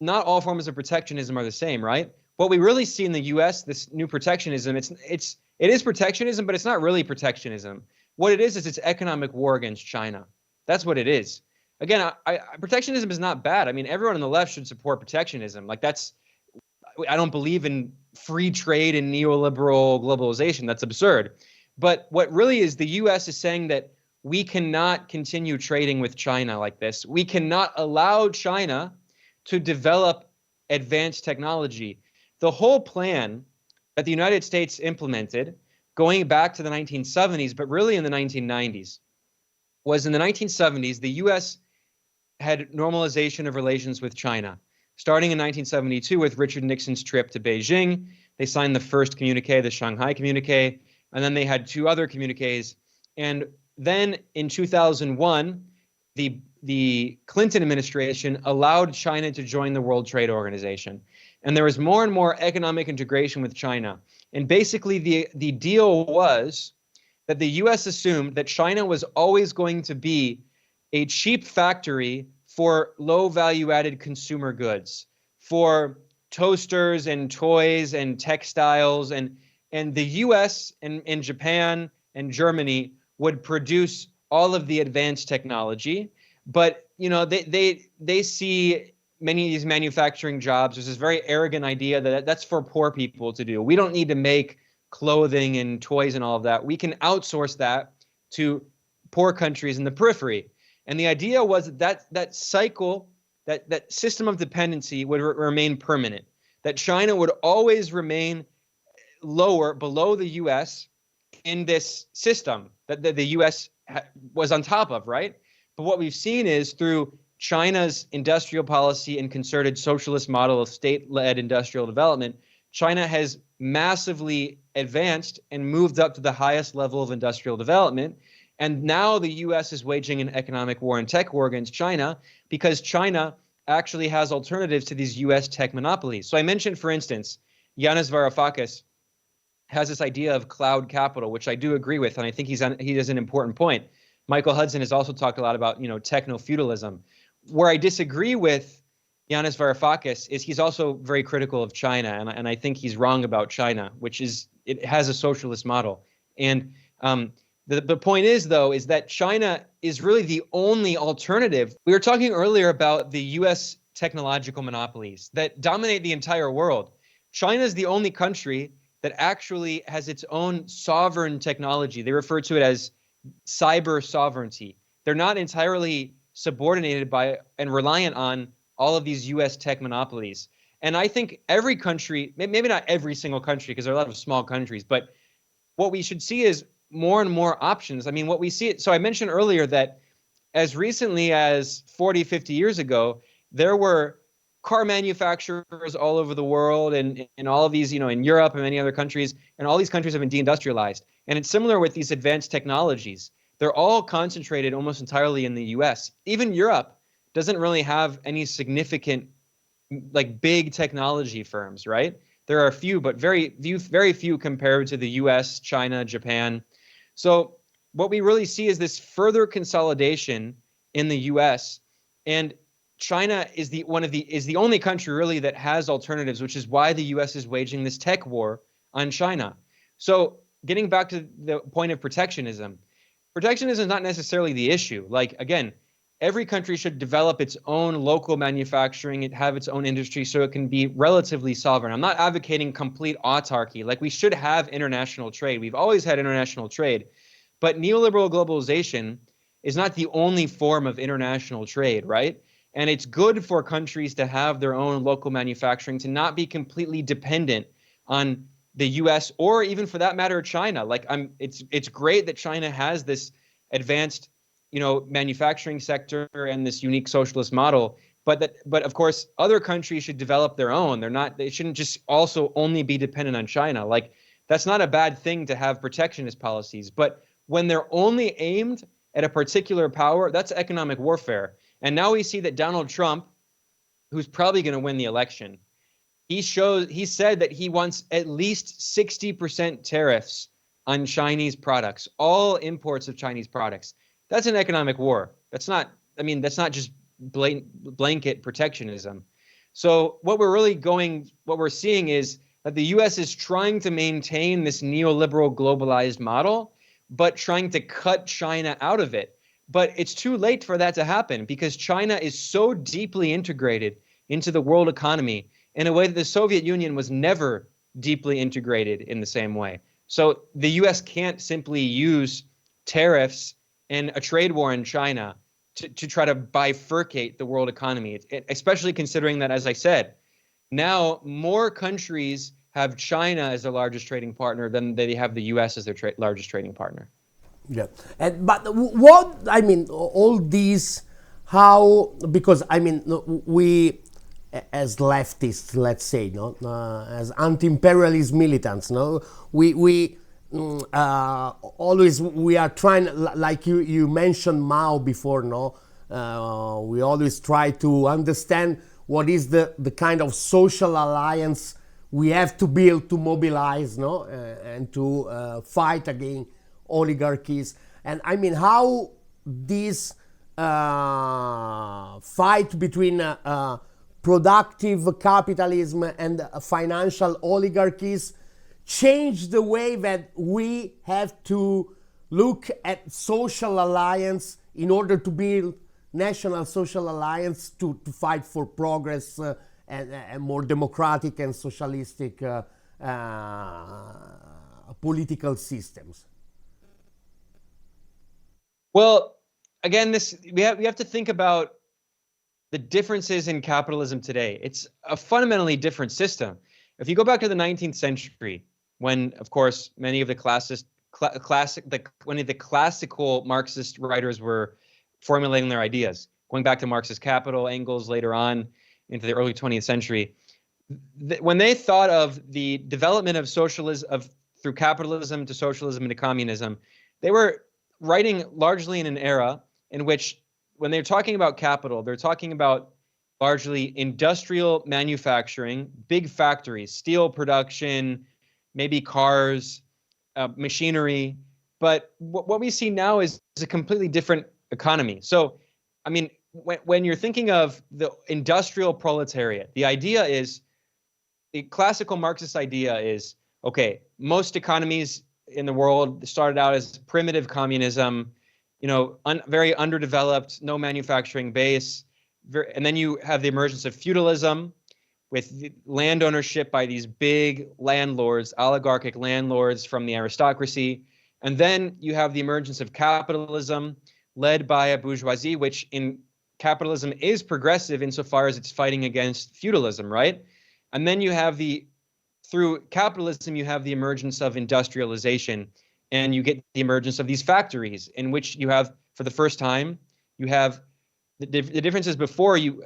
not all forms of protectionism are the same, right? What we really see in the U.S., this new protectionism, it is protectionism, but it's not really protectionism. What it is it's economic war against China. That's what it is. Again, protectionism is not bad. I mean, everyone on the left should support protectionism. Like I don't believe in free trade and neoliberal globalization. That's absurd. But what really is, the U.S. is saying that we cannot continue trading with China like this. We cannot allow China to develop advanced technology. The whole plan that the United States implemented going back to the 1970s, but really in the 1990s, was in the 1970s, the U.S. had normalization of relations with China. Starting in 1972 with Richard Nixon's trip to Beijing, they signed the first communique, the Shanghai communique, and then they had two other communiques. And then in 2001, the Clinton administration allowed China to join the World Trade Organization. And there was more and more economic integration with China. And basically the deal was that the US assumed that China was always going to be a cheap factory for low value added consumer goods, for toasters and toys and textiles, and the US and Japan and Germany would produce all of the advanced technology. But you know, they see many of these manufacturing jobs. There's this very arrogant idea that that's for poor people to do. We don't need to make clothing and toys and all of that. We can outsource that to poor countries in the periphery. And the idea was that cycle, that system of dependency would remain permanent, that China would always remain lower, below the US in this system that the US was on top of, right? But what we've seen is through China's industrial policy and concerted socialist model of state-led industrial development, China has massively advanced and moved up to the highest level of industrial development. And now the US is waging an economic war and tech war against China because China actually has alternatives to these US tech monopolies. So I mentioned, for instance, Yanis Varoufakis has this idea of cloud capital, which I do agree with, and I think he has an important point. Michael Hudson has also talked a lot about, you know, techno-feudalism. Where I disagree with Yanis Varoufakis is he's also very critical of China, and I think he's wrong about China, which is it has a socialist model. And the point is, though, is that China is really the only alternative. We were talking earlier about the U.S. technological monopolies that dominate the entire world. China is the only country that actually has its own sovereign technology. They refer to it as cyber sovereignty. They're not entirely subordinated by and reliant on all of these U.S. tech monopolies. And I think every country, maybe not every single country, because there are a lot of small countries, but what we should see is more and more options. I mean, what we see, so I mentioned earlier that as recently as 40, 50 years ago, there were car manufacturers all over the world and all of these, you know, in Europe and many other countries, and all these countries have been deindustrialized. And it's similar with these advanced technologies. They're all concentrated almost entirely in the US. Even Europe doesn't really have any significant, like, big technology firms, right? There are a few, but very few compared to the US, China, Japan. So what we really see is this further consolidation in the US, and China is the only country really that has alternatives, which is why the US is waging this tech war on China. So getting back to the point of protectionism, protectionism is not necessarily the issue. Like, again, every country should develop its own local manufacturing and have its own industry so it can be relatively sovereign. I'm not advocating complete autarky. Like, we should have international trade. We've always had international trade. But neoliberal globalization is not the only form of international trade, right? And it's good for countries to have their own local manufacturing, to not be completely dependent on the US or even, for that matter, China. Like, it's great that China has this advanced, you know, manufacturing sector and this unique socialist model, but of course other countries should develop their own. They shouldn't just also only be dependent on China. Like, that's not a bad thing to have protectionist policies, but when they're only aimed at a particular power, that's economic warfare. And now we see that Donald Trump, who's probably going to win the election, he said that he wants at least 60% tariffs on Chinese products, all imports of Chinese products. That's an economic war. That's not, I mean, that's not just blanket protectionism. So what we're seeing is that the US is trying to maintain this neoliberal globalized model, but trying to cut China out of it. But it's too late for that to happen because China is so deeply integrated into the world economy in a way that the Soviet Union was never deeply integrated in the same way. So the US can't simply use tariffs and a trade war in China to try to bifurcate the world economy, especially considering that, as I said, now more countries have China as their largest trading partner than they have the US as their largest trading partner. Yeah, but what I mean, all these, how, because I mean, we as leftists, let's say, no, as anti-imperialist militants, no, we always we are trying, like you mentioned Mao before, no, we always try to understand what is the kind of social alliance we have to build to mobilize, no, and to fight against oligarchies. And I mean, how this fight between productive capitalism and financial oligarchies change the way that we have to look at social alliance in order to build national social alliance to fight for progress and more democratic and socialistic political systems. Well, again, we have to think about the differences in capitalism today. It's a fundamentally different system. If you go back to the 19th century, when, of course, many of the classical Marxist writers were formulating their ideas, going back to Marx's Capital, Engels later on into the early 20th century, when they thought of the development of socialism, through capitalism to socialism and to communism, they were writing largely in an era in which, when they're talking about capital, they're talking about largely industrial manufacturing, big factories, steel production, maybe cars, machinery. But what we see now is a completely different economy. So, I mean, when you're thinking of the industrial proletariat, the idea is, the classical Marxist idea is, okay, most economies in the world started out as primitive communism, you know, very underdeveloped, no manufacturing base. And then you have the emergence of feudalism with land ownership by these big landlords, oligarchic landlords from the aristocracy. And then you have the emergence of capitalism led by a bourgeoisie, which in capitalism is progressive insofar as it's fighting against feudalism, right? And then you have through capitalism, you have the emergence of industrialization, and you get the emergence of these factories in which you have, for the first time, you have the differences. Before you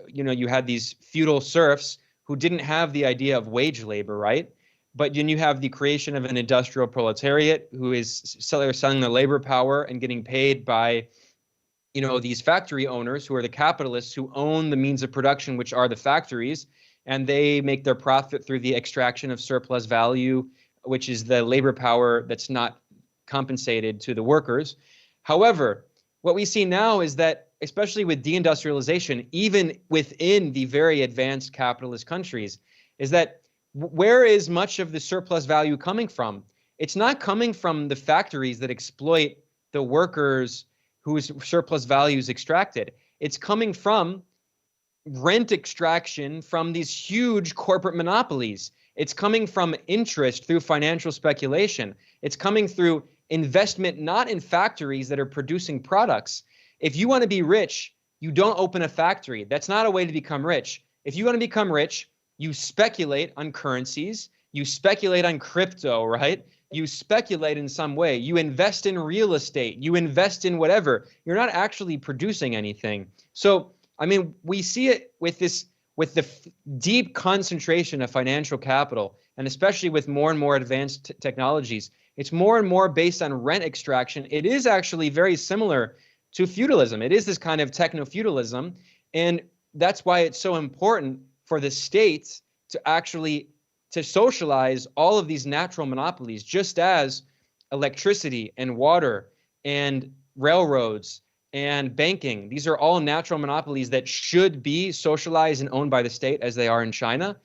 had these feudal serfs who didn't have the idea of wage labor, right? But then you have the creation of an industrial proletariat who is selling their labor power and getting paid by, you know, these factory owners who are the capitalists who own the means of production, which are the factories, and they make their profit through the extraction of surplus value, which is the labor power that's not compensated to the workers. However, what we see now is that, especially with deindustrialization, even within the very advanced capitalist countries, is that where is much of the surplus value coming from? It's not coming from the factories that exploit the workers whose surplus value is extracted. It's coming from rent extraction from these huge corporate monopolies. It's coming from interest through financial speculation. It's coming through investment not in factories that are producing products. If you want to be rich, you don't open a factory. That's not a way to become rich. If you want to become rich, you speculate on currencies, you speculate on crypto, right? You speculate in some way. You invest in real estate, you invest in whatever. You're not actually producing anything. So, I mean, we see it with the deep concentration of financial capital, and especially with more and more advanced technologies. It's more and more based on rent extraction. It is actually very similar to feudalism. It is this kind of techno-feudalism, and that's why it's so important for the states to socialize all of these natural monopolies, just as electricity and water and railroads and banking. These are all natural monopolies that should be socialized and owned by the state as they are in China.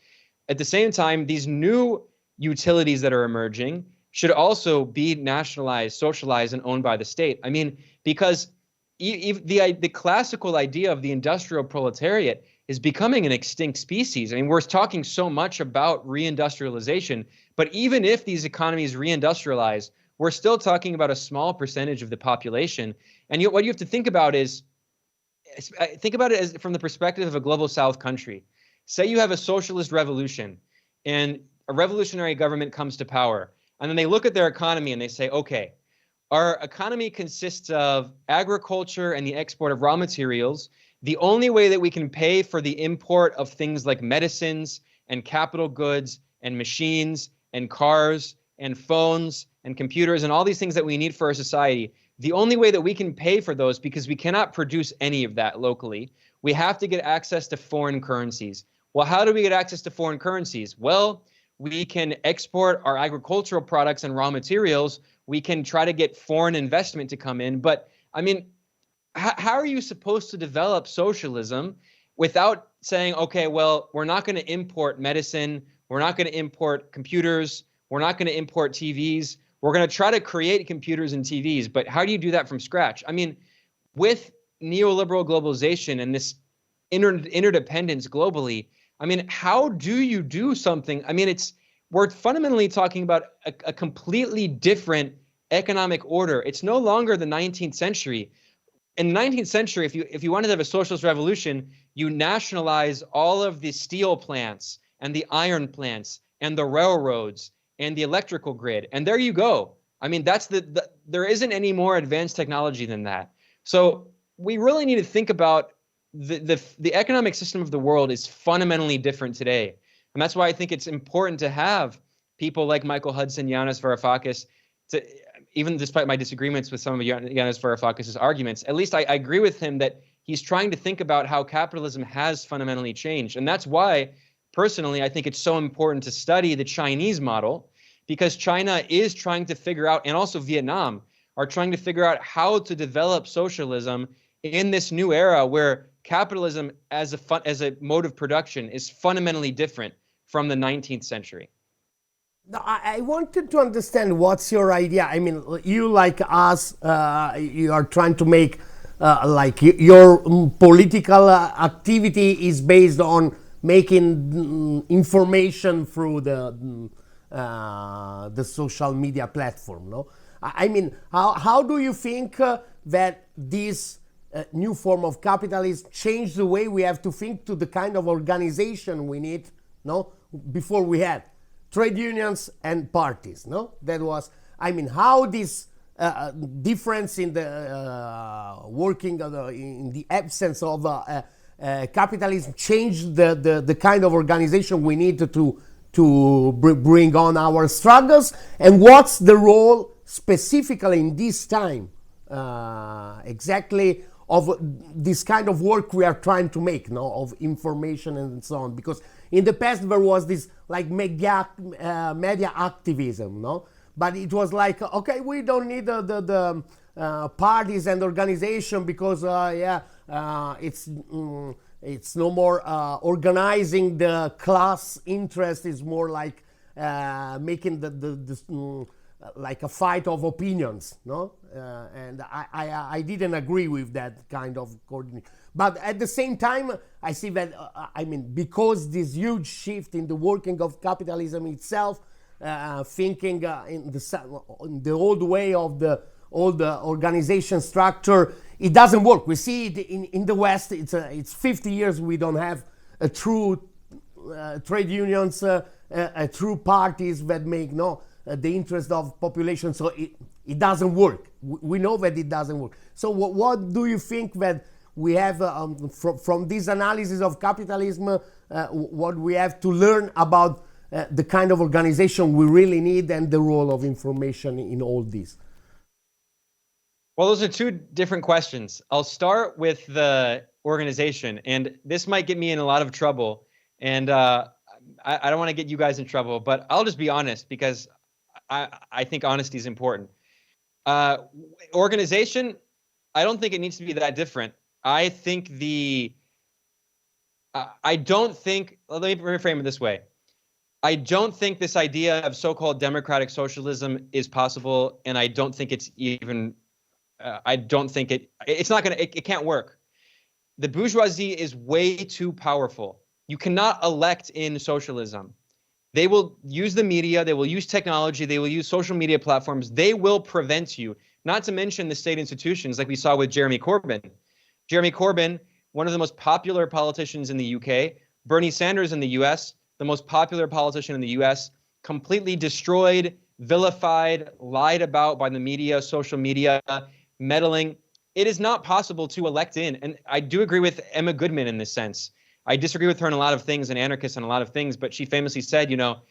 At the same time, these new utilities that are emerging should also be nationalized, socialized, and owned by the state. I mean, because the classical idea of the industrial proletariat is becoming an extinct species. I mean, we're talking so much about reindustrialization, but even if these economies reindustrialize, we're still talking about a small percentage of the population. And what you have to think about is, think about it as from the perspective of a global South country. Say you have a socialist revolution and a revolutionary government comes to power, and then they look at their economy and they say, okay, our economy consists of agriculture and the export of raw materials. The only way that we can pay for the import of things like medicines and capital goods and machines and cars and phones and computers and all these things that we need for our society, the only way that we can pay for those, because we cannot produce any of that locally, we have to get access to foreign currencies. Well, how do we get access to foreign currencies? Well, we can export our agricultural products and raw materials. We can try to get foreign investment to come in. But I mean, how are you supposed to develop socialism without saying, okay, well, we're not going to import medicine, we're not going to import computers, we're not going to import TVs, we're going to try to create computers and TVs, but how do you do that from scratch? I mean, with neoliberal globalization and this interdependence globally, I mean, how do you do something? I mean, we're fundamentally talking about a completely different economic order. It's no longer the 19th century. In the 19th century, if you wanted to have a socialist revolution, you nationalize all of the steel plants and the iron plants and the railroads and the electrical grid, and there you go. I mean, that's there isn't any more advanced technology than that. So we really need to think about the economic system of the world is fundamentally different today, and that's why I think it's important to have people like Michael Hudson, Yanis Varoufakis, to, even despite my disagreements with some of Yanis Varoufakis' arguments, at least I agree with him that he's trying to think about how capitalism has fundamentally changed. And that's why, personally, I think it's so important to study the Chinese model, because China is trying to figure out, and also Vietnam, are trying to figure out how to develop socialism in this new era where capitalism as a mode of production is fundamentally different from the 19th century. No, I wanted to understand what's your idea. I mean, you like us, you are trying to make like your political activity is based on making information through the social media platform. No, I mean, how do you think that this new form of capitalism changed the way we have to think to the kind of organization we need? No, before we had trade unions and parties, no? That was, I mean, how this difference in the working, in the absence of capitalism changed the kind of organization we need to bring on our struggles, and what's the role specifically in this time exactly of this kind of work we are trying to make, no, of information and so on, because in the past there was this like media activism, no, but it was like, okay, we don't need the parties and organization because it's no more organizing the class interest, is more like making the like a fight of opinions, no? And I didn't agree with that kind of coordination. But at the same time, I see that, I mean, because this huge shift in the working of capitalism itself, thinking in the old way of the old organization structure, it doesn't work. We see it in the West. It's 50 years we don't have a true trade unions, true parties that make the interest of population. So it doesn't work. We know that it doesn't work. So what do you think that we have from this analysis of capitalism, what we have to learn about the kind of organization we really need and the role of information in all this? Well, those are two different questions. I'll start with the organization, and this might get me in a lot of trouble, and I don't want to get you guys in trouble, but I'll just be honest, because I think honesty is important. Organization, I don't think it needs to be that different. I think I don't think, let me reframe it this way. I don't think this idea of so-called democratic socialism is possible, and I don't think it's even, I don't think it's not going to, it can't work. The bourgeoisie is way too powerful. You cannot elect in socialism. They will use the media, they will use technology, they will use social media platforms. They will prevent you, not to mention the state institutions like we saw with Jeremy Corbyn. Jeremy Corbyn, one of the most popular politicians in the UK, Bernie Sanders in the US, the most popular politician in the US, completely destroyed, vilified, lied about by the media, social media, meddling. It is not possible to elect in. And I do agree with Emma Goodman in this sense. I disagree with her in a lot of things, and anarchists on a lot of things, but she famously said, you know,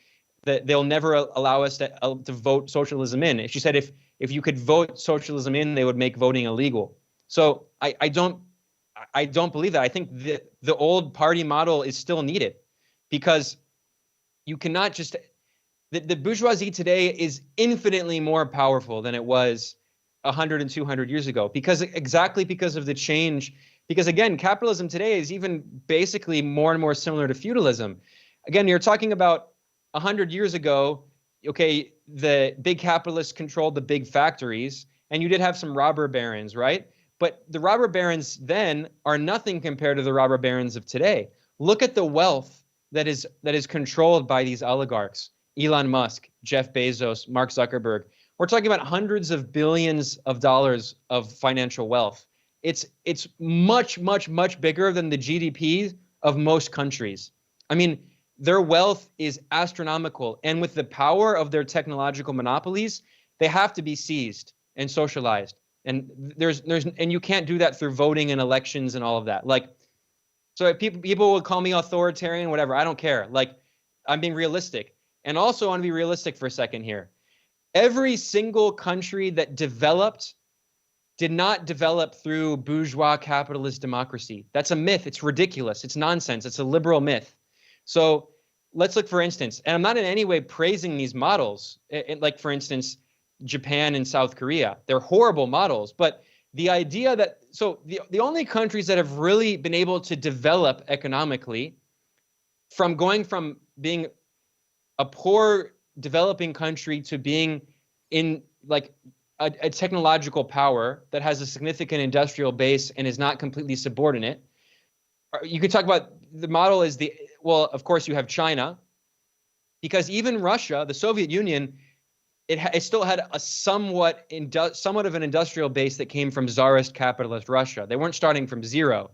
that they'll never allow us to vote socialism in. She said if you could vote socialism in, they would make voting illegal. So I don't believe that. I think the old party model is still needed, because you cannot just the bourgeoisie today is infinitely more powerful than it was 100 and 200 years ago, because of the change. Because again, capitalism today is even basically more and more similar to feudalism. Again, you're talking about 100 years ago, okay, the big capitalists controlled the big factories, and you did have some robber barons, right? But the robber barons then are nothing compared to the robber barons of today. Look at the wealth that is controlled by these oligarchs, Elon Musk, Jeff Bezos, Mark Zuckerberg. We're talking about hundreds of billions of dollars of financial wealth. It's much, much, much bigger than the GDP of most countries. I mean, their wealth is astronomical. And with the power of their technological monopolies, they have to be seized and socialized. And and you can't do that through voting and elections and all of that. Like, so people will call me authoritarian, whatever. I don't care. Like, I'm being realistic. And also, I want to be realistic for a second here. Every single country that developed did not develop through bourgeois capitalist democracy. That's a myth. It's ridiculous. It's nonsense. It's a liberal myth. So let's look, for instance, and I'm not in any way praising these models, like, for instance, Japan and South Korea. They're horrible models. But the idea that, so the only countries that have really been able to develop economically, from going from being a poor developing country to being in like a technological power that has a significant industrial base and is not completely subordinate. You could talk about the model is well, of course you have China, because even Russia, the Soviet Union, it still had a somewhat of an industrial base that came from Tsarist capitalist Russia. They weren't starting from zero.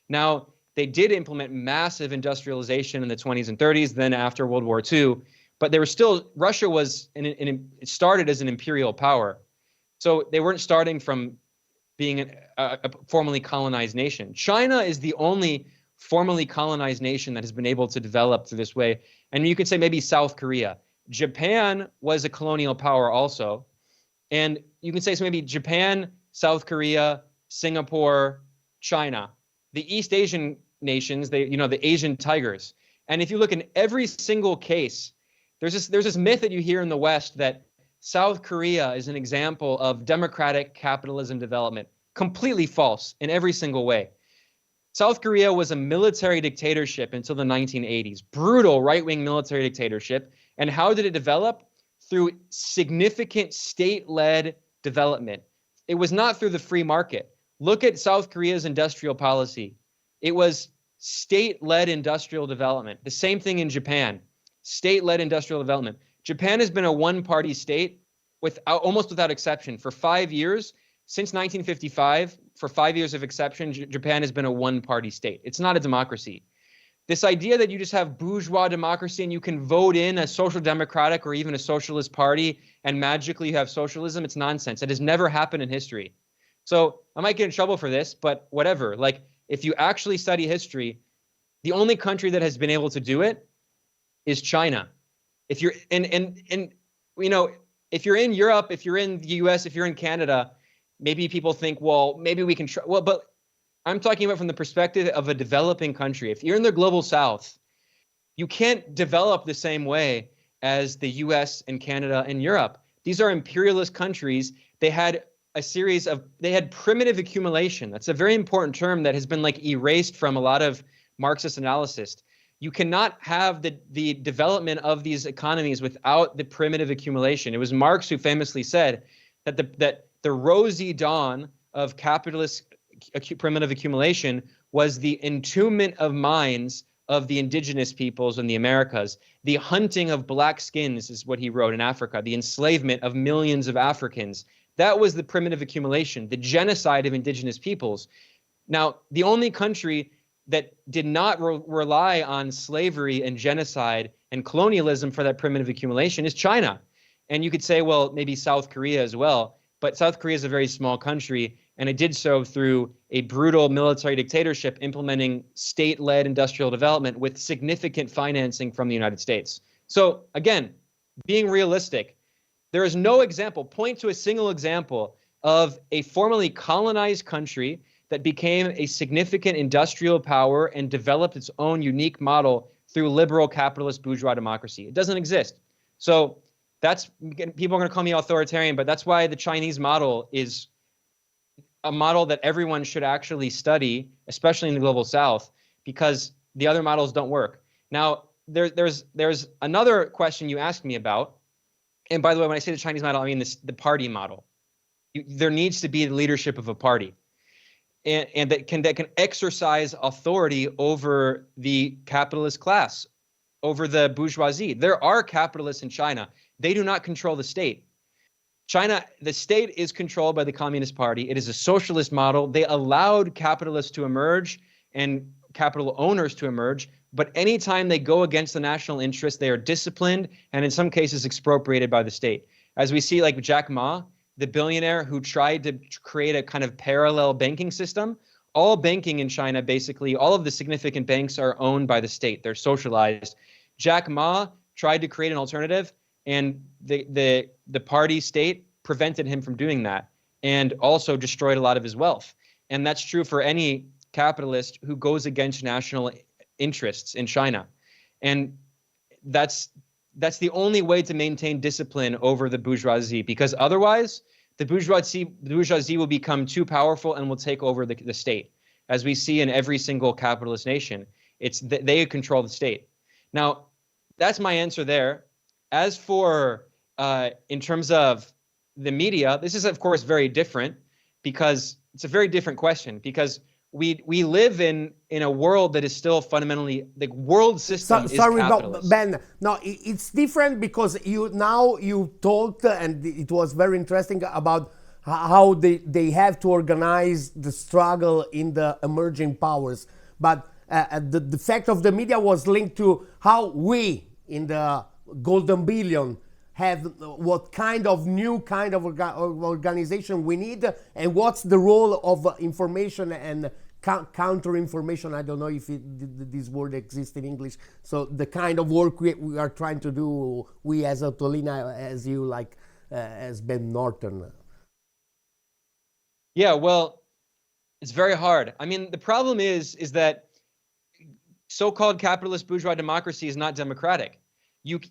Now, they did implement massive industrialization in the 20s and 30s, then after World War II, but they were still, Russia was, it started as an imperial power. So they weren't starting from being a formally colonized nation. China is the only formally colonized nation that has been able to develop through this way. And you could say maybe South Korea. Japan was a colonial power also. And you can say so maybe Japan, South Korea, Singapore, China, the East Asian nations, the Asian tigers. And if you look in every single case, there's this myth that you hear in the West that South Korea is an example of democratic capitalism development. Completely false in every single way. South Korea was a military dictatorship until the 1980s. Brutal right-wing military dictatorship. And how did it develop? Through significant state-led development. It was not through the free market. Look at South Korea's industrial policy. It was state-led industrial development. The same thing in Japan. State-led industrial development. Japan has been a one-party state almost without exception for 5 years. Since 1955, for 5 years of exception, Japan has been a one-party state. It's not a democracy. This idea that you just have bourgeois democracy and you can vote in a social democratic or even a socialist party and magically you have socialism, it's nonsense. It has never happened in history. So I might get in trouble for this, but whatever. Like, if you actually study history, the only country that has been able to do it is China. If you're if you're in Europe, if you're in the US, if you're in Canada, maybe people think, well, maybe we can try. Well, but I'm talking about from the perspective of a developing country. If you're in the global South, you can't develop the same way as the US and Canada and Europe. These are imperialist countries. They had primitive accumulation. That's a very important term that has been like erased from a lot of Marxist analysis. You cannot have the development of these economies without the primitive accumulation. It was Marx who famously said that the rosy dawn of capitalist primitive accumulation was the entombment of minds of the indigenous peoples in the Americas. The hunting of black skins is what he wrote in Africa, the enslavement of millions of Africans. That was the primitive accumulation, the genocide of indigenous peoples. Now, the only country that did not rely on slavery and genocide and colonialism for that primitive accumulation is China. And you could say, well, maybe South Korea as well, but South Korea is a very small country, and it did so through a brutal military dictatorship implementing state-led industrial development with significant financing from the United States. So again, being realistic, there is no example, point to a single example of a formerly colonized country that became a significant industrial power and developed its own unique model through liberal capitalist bourgeois democracy. It doesn't exist. So that's, people are going to call me authoritarian, but that's why the Chinese model is a model that everyone should actually study, especially in the global South, because the other models don't work. Now, there's another question you asked me about, and by the way, when I say the Chinese model, I mean the party model. There needs to be the leadership of a party, and that can exercise authority over the capitalist class, over the bourgeoisie. There are capitalists in China. They do not control the state. China, the state is controlled by the Communist Party. It is a socialist model. They allowed capitalists to emerge and capital owners to emerge, but anytime they go against the national interest, they are disciplined and in some cases expropriated by the state. As we see, like Jack Ma, the billionaire who tried to create a kind of parallel banking system. All banking in China, basically, all of the significant banks are owned by the state. They're socialized. Jack Ma tried to create an alternative, and the party state prevented him from doing that and also destroyed a lot of his wealth. And that's true for any capitalist who goes against national interests in China. And that's the only way to maintain discipline over the bourgeoisie, because otherwise the bourgeoisie will become too powerful and will take over the state. As we see in every single capitalist nation, they control the state. Now, that's my answer there. As for in terms of the media, this is of course very different, because it's a very different question, because we live in a world that is still fundamentally, the world system is capitalist. But Ben, no, it's different because you talked, and it was very interesting about how they have to organize the struggle in the emerging powers. But the fact of the media was linked to how we in the golden billion have what kind of new kind of organization we need, and what's the role of information and counter information. I don't know if this word exists in English. So the kind of work we are trying to do, we as Ottolina, as you like, as Ben Norton. Yeah, well, it's very hard. I mean, the problem is that so-called capitalist bourgeois democracy is not democratic.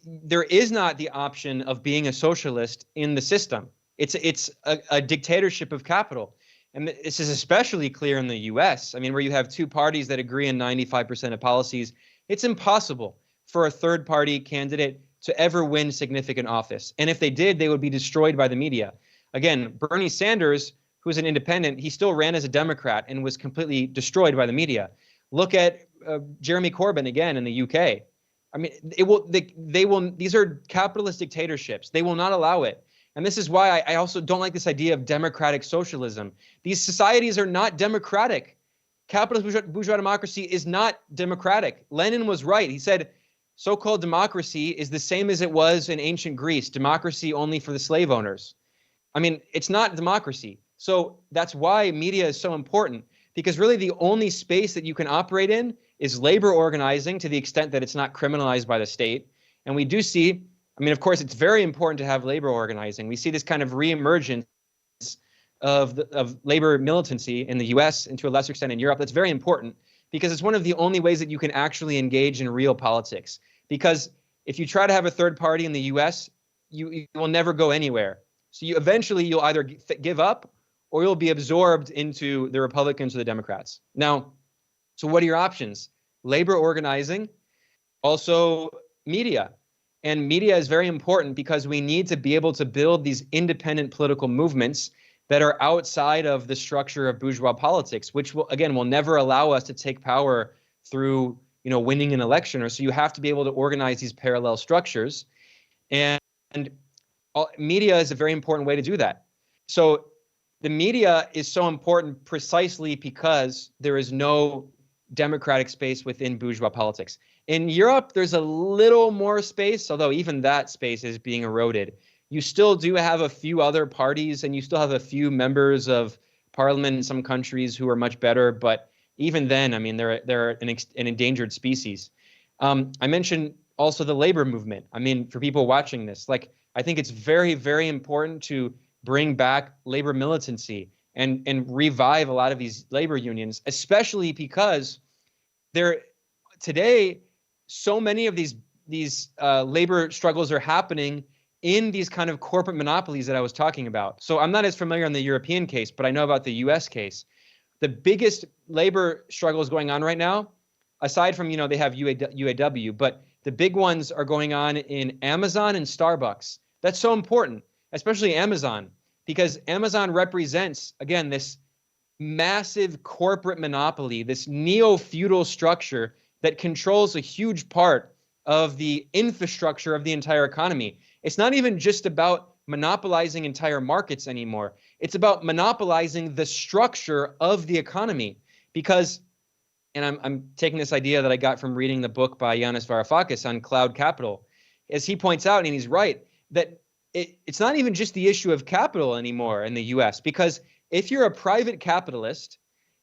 There is not the option of being a socialist in the system. It's a dictatorship of capital. And this is especially clear in the US. I mean, where you have two parties that agree on 95% of policies, it's impossible for a third party candidate to ever win significant office. And if they did, they would be destroyed by the media. Again, Bernie Sanders, who's an independent, he still ran as a Democrat and was completely destroyed by the media. Look at Jeremy Corbyn again in the UK. I mean, these are capitalist dictatorships. They will not allow it. And this is why I also don't like this idea of democratic socialism. These societies are not democratic. Capitalist bourgeois democracy is not democratic. Lenin was right. He said, so-called democracy is the same as it was in ancient Greece, democracy only for the slave owners. I mean, it's not democracy. So that's why media is so important, because really the only space that you can operate in is labor organizing, to the extent that it's not criminalized by the state. And we do see, I mean, of course, it's very important to have labor organizing. We see this kind of reemergence of labor militancy in the US and to a lesser extent in Europe. That's very important, because it's one of the only ways that you can actually engage in real politics. Because if you try to have a third party in the US, you will never go anywhere. So eventually you'll either give up or you'll be absorbed into the Republicans or the Democrats. Now, so what are your options? Labor organizing, also media. And media is very important because we need to be able to build these independent political movements that are outside of the structure of bourgeois politics, which will never allow us to take power through, winning an election. Or so you have to be able to organize these parallel structures, and media is a very important way to do that. So the media is so important precisely because there is no democratic space within bourgeois politics. In Europe, there's a little more space, although even that space is being eroded. You still do have a few other parties, and you still have a few members of parliament in some countries who are much better. But even then, I mean, they're an endangered species. I mentioned also the labor movement. I mean, for people watching this, I think it's very, very important to bring back labor militancy and revive a lot of these labor unions, especially because today so many of these labor struggles are happening in these kind of corporate monopolies that I was talking about. So I'm not as familiar on the European case, but I know about the US case. The biggest labor struggles going on right now, aside from, they have UAW, but the big ones are going on in Amazon and Starbucks. That's so important, especially Amazon, because Amazon represents, again, this massive corporate monopoly, this neo-feudal structure that controls a huge part of the infrastructure of the entire economy. It's not even just about monopolizing entire markets anymore. It's about monopolizing the structure of the economy. Because, and I'm taking this idea that I got from reading the book by Yanis Varoufakis on cloud capital, as he points out, and he's right, that it's not even just the issue of capital anymore in the US, because if you're a private capitalist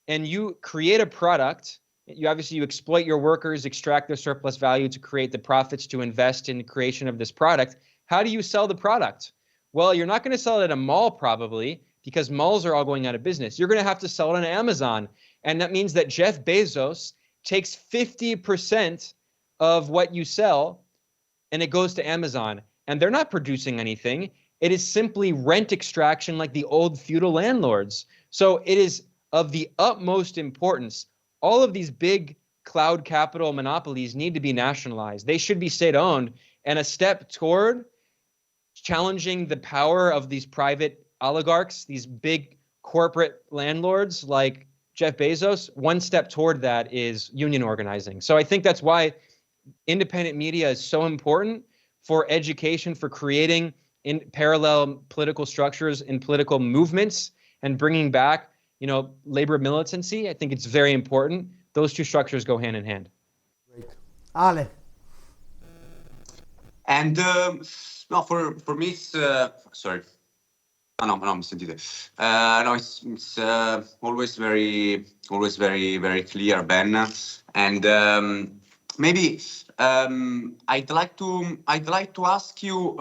and you create a product, you exploit your workers, extract their surplus value to create the profits to invest in the creation of this product. How do you sell the product? Well, you're not going to sell it at a mall probably, because malls are all going out of business. You're going to have to sell it on Amazon. And that means that Jeff Bezos takes 50% of what you sell and it goes to Amazon. And they're not producing anything. It is simply rent extraction like the old feudal landlords. So it is of the utmost importance. All of these big cloud capital monopolies need to be nationalized. They should be state-owned. And a step toward challenging the power of these private oligarchs, these big corporate landlords like Jeff Bezos, one step toward that is union organizing. So I think that's why independent media is so important for education, for creating in parallel political structures and political movements and bringing back, labor militancy. I think it's very important. Those two structures go hand in hand. Great. Ale. And no, for me, it's sorry. Oh, no, mi sentite? No, it's always very, very clear, Ben. And maybe I'd like to ask you.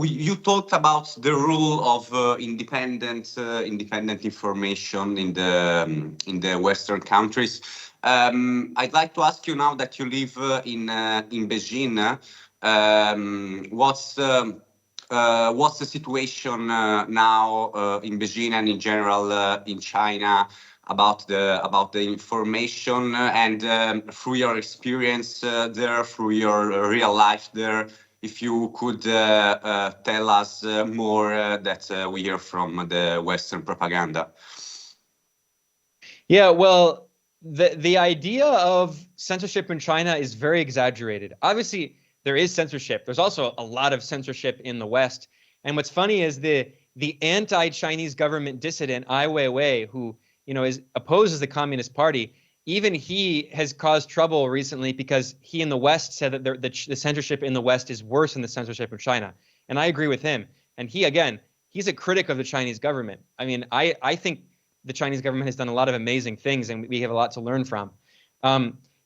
You talked about the role of independent information in the Western countries. I'd like to ask you, now that you live in Beijing, what's the situation now in Beijing and in general in China about the information, and through your experience there, through your real life there, if you could tell us more that we hear from the Western propaganda. Yeah, well, the idea of censorship in China is very exaggerated. Obviously, there is censorship. There's also a lot of censorship in the West. And what's funny is the anti-Chinese government dissident Ai Weiwei, who opposes the Communist Party, even he has caused trouble recently because he in the West said that the censorship in the West is worse than the censorship of China. And I agree with him. And he's a critic of the Chinese government. I mean, I think the Chinese government has done a lot of amazing things, and we have a lot to learn from.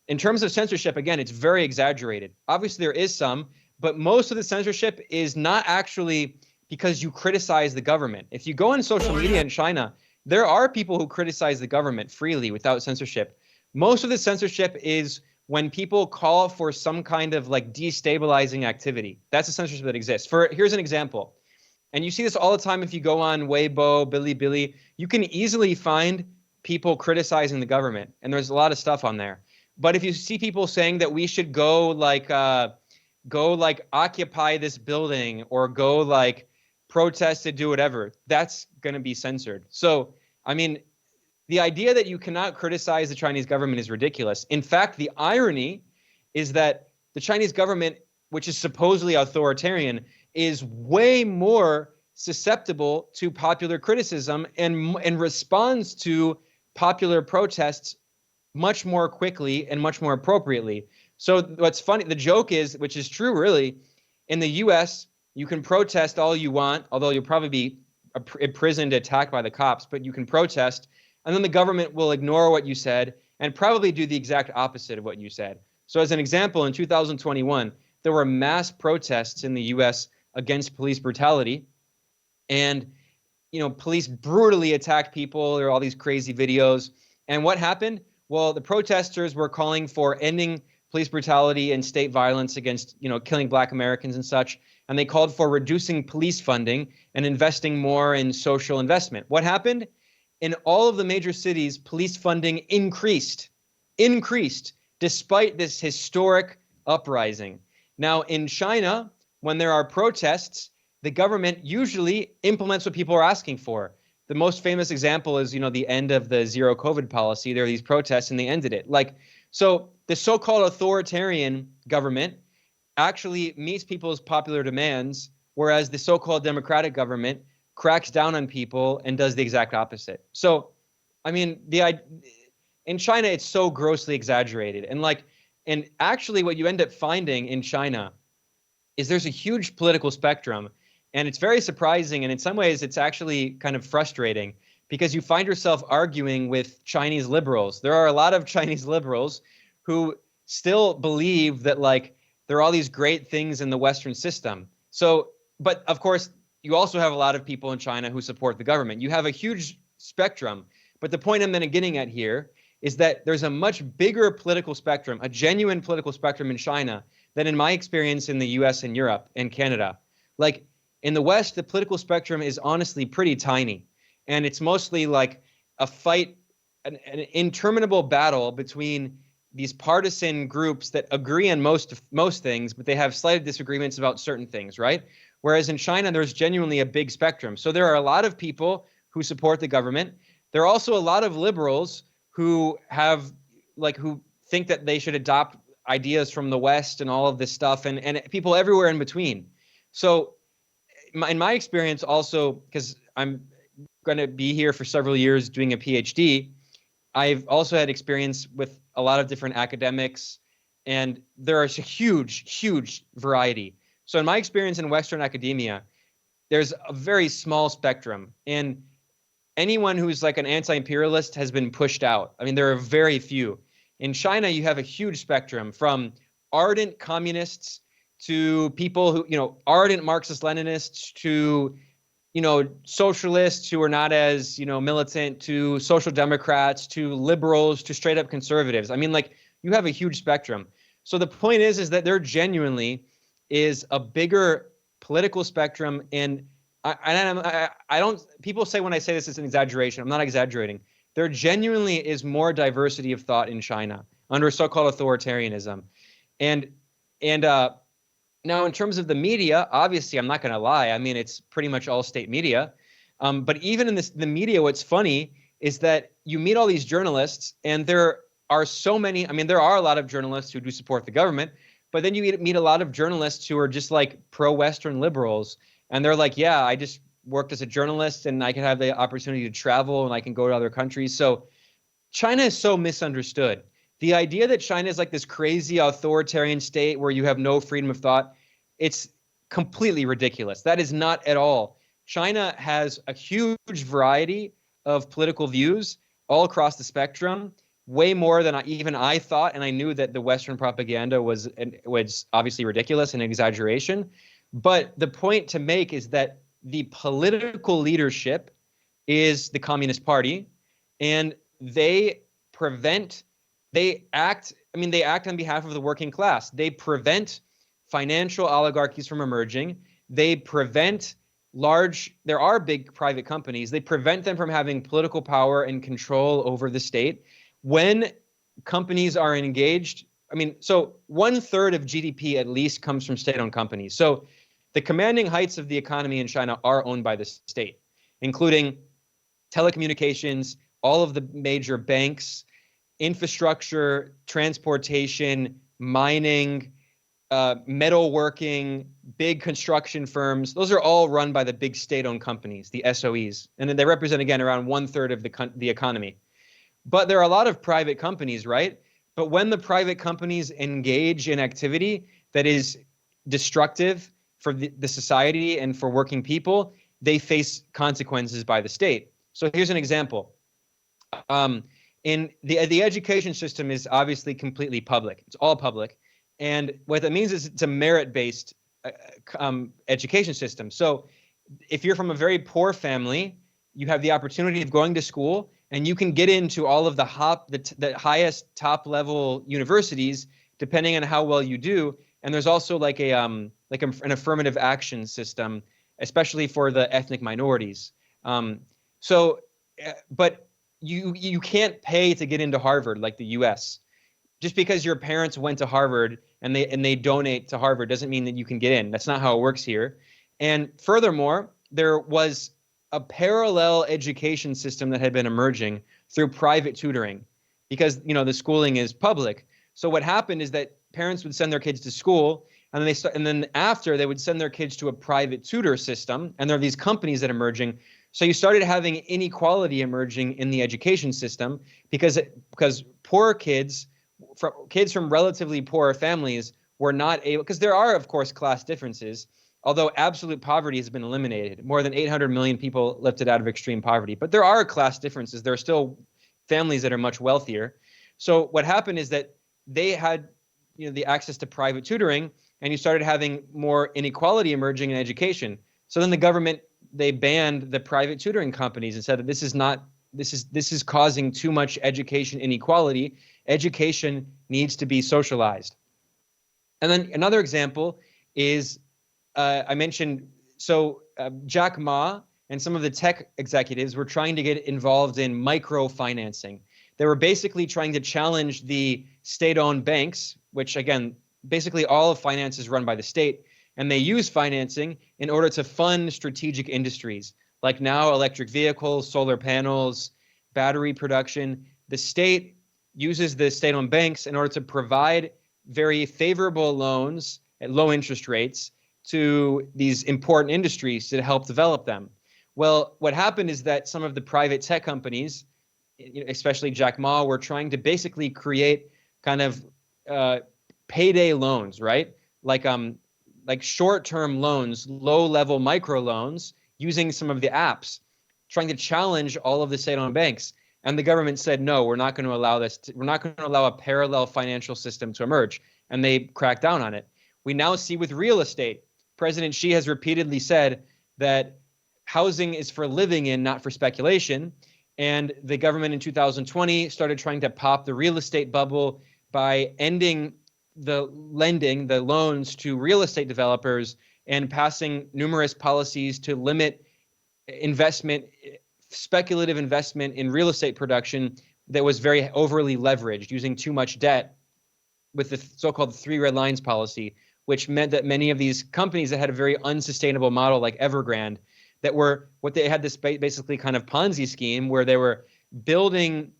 In terms of censorship, again, it's very exaggerated. Obviously, there is some, but most of the censorship is not actually because you criticize the government. If you go on social media in China, there are people who criticize the government freely without censorship. Most of the censorship is when people call for some kind of like destabilizing activity. That's the censorship that exists. Here's an example. And you see this all the time if you go on Weibo, Bilibili. You can easily find people criticizing the government, and there's a lot of stuff on there. But if you see people saying that we should go like occupy this building or go like protest to do whatever, that's going to be censored. So, I mean, the idea that you cannot criticize the Chinese government is ridiculous. In fact, the irony is that the Chinese government, which is supposedly authoritarian, is way more susceptible to popular criticism and responds to popular protests much more quickly and much more appropriately. So what's funny, the joke is, which is true really, in the US, you can protest all you want, although you'll probably be imprisoned, attacked by the cops, but you can protest, and then the government will ignore what you said and probably do the exact opposite of what you said. So as an example, in 2021, there were mass protests in the US against police brutality, and police brutally attacked people. There are all these crazy videos. And what happened? Well, the protesters were calling for ending police brutality and state violence against, killing Black Americans and such. And they called for reducing police funding and investing more in social investment. What happened? In all of the major cities, police funding increased despite this historic uprising. Now, in China, when there are protests, the government usually implements what people are asking for. The most famous example is, the end of the zero COVID policy. There are these protests and they ended it. So the so-called authoritarian government actually meets people's popular demands, whereas the so-called democratic government cracks down on people and does the exact opposite. So, I mean, in China, it's so grossly exaggerated. And actually what you end up finding in China is there's a huge political spectrum. And it's very surprising, and in some ways it's actually kind of frustrating because you find yourself arguing with Chinese liberals. There are a lot of Chinese liberals who still believe that there are all these great things in the Western system. So, but of course, you also have a lot of people in China who support the government. You have a huge spectrum. But the point I'm then getting at here is that there's a much bigger political spectrum, a genuine political spectrum in China than in my experience in the US and Europe and Canada. In the West, the political spectrum is honestly pretty tiny. And it's mostly like a fight, an interminable battle between these partisan groups that agree on most things, but they have slight disagreements about certain things, right? Whereas in China, there's genuinely a big spectrum. So there are a lot of people who support the government. There are also a lot of liberals who who think that they should adopt ideas from the West and all of this stuff, and people everywhere in between. So in my experience also, because I'm going to be here for several years doing a PhD, I've also had experience with a lot of different academics, and there is a huge variety. So in my experience in Western academia, there's a very small spectrum, and anyone who's an anti-imperialist has been pushed out. I mean, there are very few. In China, you have a huge spectrum from ardent communists to people who, ardent Marxist-Leninists to, socialists who are not as, militant, to social democrats, to liberals, to straight up conservatives. I mean, you have a huge spectrum. So the point is that there genuinely is a bigger political spectrum. And I don't, people say when I say this, it's an exaggeration. I'm not exaggerating. There genuinely is more diversity of thought in China under so-called authoritarianism. And now, in terms of the media, obviously, I'm not going to lie. I mean, it's pretty much all state media. But even in the media, what's funny is that you meet all these journalists, and there are so many. I mean, there are a lot of journalists who do support the government, but then you meet a lot of journalists who are just pro-Western liberals, and they're like, yeah, I just worked as a journalist, and I can have the opportunity to travel, and I can go to other countries. So China is so misunderstood. The idea that China is this crazy authoritarian state where you have no freedom of thought, it's completely ridiculous. That is not at all. China has a huge variety of political views all across the spectrum, way more than even I thought, and I knew that the Western propaganda was obviously ridiculous and an exaggeration. But the point to make is that the political leadership is the Communist Party, and they prevent they act on behalf of the working class. They prevent financial oligarchies from emerging. They prevent there are big private companies. They prevent them from having political power and control over the state. When companies are engaged, so 1/3 of GDP at least comes from state-owned companies. So the commanding heights of the economy in China are owned by the state, including telecommunications, all of the major banks, infrastructure, transportation, mining, metalworking, big construction firms. Those are all run by the big state-owned companies, the SOEs. And then they represent, again, around 1/3 of the economy. But there are a lot of private companies, right? But when the private companies engage in activity that is destructive for the society and for working people, they face consequences by the state. So here's an example. In the education system is obviously completely public. It's all public. And what that means is it's a merit-based education system. So if you're from a very poor family, you have the opportunity of going to school, and you can get into all of the highest top-level universities depending on how well you do. And there's also like an affirmative action system, especially for the ethnic minorities. But you can't pay to get into Harvard like the US. Just because your parents went to Harvard and they donate to Harvard doesn't mean that you can get in. That's not how it works here. And furthermore, there was a parallel education system that had been emerging through private tutoring, because the schooling is public. So what happened is that parents would send their kids to school, and then after they would send their kids to a private tutor system, and there are these companies that are emerging. So you started having inequality emerging in the education system because poor kids from relatively poor families were not able, because there are, of course, class differences, although absolute poverty has been eliminated. More than 800 million people lifted out of extreme poverty. But there are class differences. There are still families that are much wealthier. So what happened is that they had the access to private tutoring, and you started having more inequality emerging in education. So then the government, they banned the private tutoring companies and said that this is causing too much education inequality. Education needs to be socialized. And then another example is I mentioned, Jack Ma and some of the tech executives were trying to get involved in microfinancing. They were basically trying to challenge the state-owned banks, which, again, basically all of finance is run by the state, and they use financing in order to fund strategic industries, like now electric vehicles, solar panels, battery production. The state uses the state-owned banks in order to provide very favorable loans at low interest rates to these important industries to help develop them. Well, what happened is that some of the private tech companies, especially Jack Ma, were trying to basically create kind of payday loans, right? Like short-term loans, low-level micro loans, using some of the apps, trying to challenge all of the state-owned banks. And the government said, no, we're not going to allow this. We're not going to allow a parallel financial system to emerge. And they cracked down on it. We now see with real estate, President Xi has repeatedly said that housing is for living in, not for speculation. And the government in 2020 started trying to pop the real estate bubble by ending the loans to real estate developers and passing numerous policies to limit speculative investment in real estate production that was very overly leveraged, using too much debt, with the so-called 3 red lines policy, which meant that many of these companies that had a very unsustainable model, like Evergrande, they had this basically kind of Ponzi scheme where they were building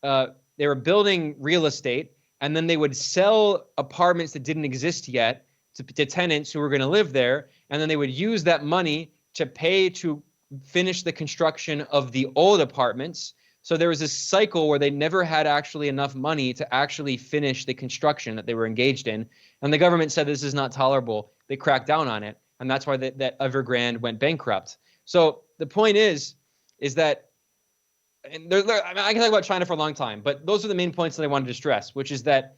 real estate, and then they would sell apartments that didn't exist yet to tenants who were going to live there, and then they would use that money to pay to finish the construction of the old apartments. So there was this cycle where they never had actually enough money to actually finish the construction that they were engaged in. And the government said this is not tolerable. They cracked down on it. And that's why that Evergrande went bankrupt. So the point is that, and I can talk about China for a long time, but those are the main points that I wanted to stress, which is that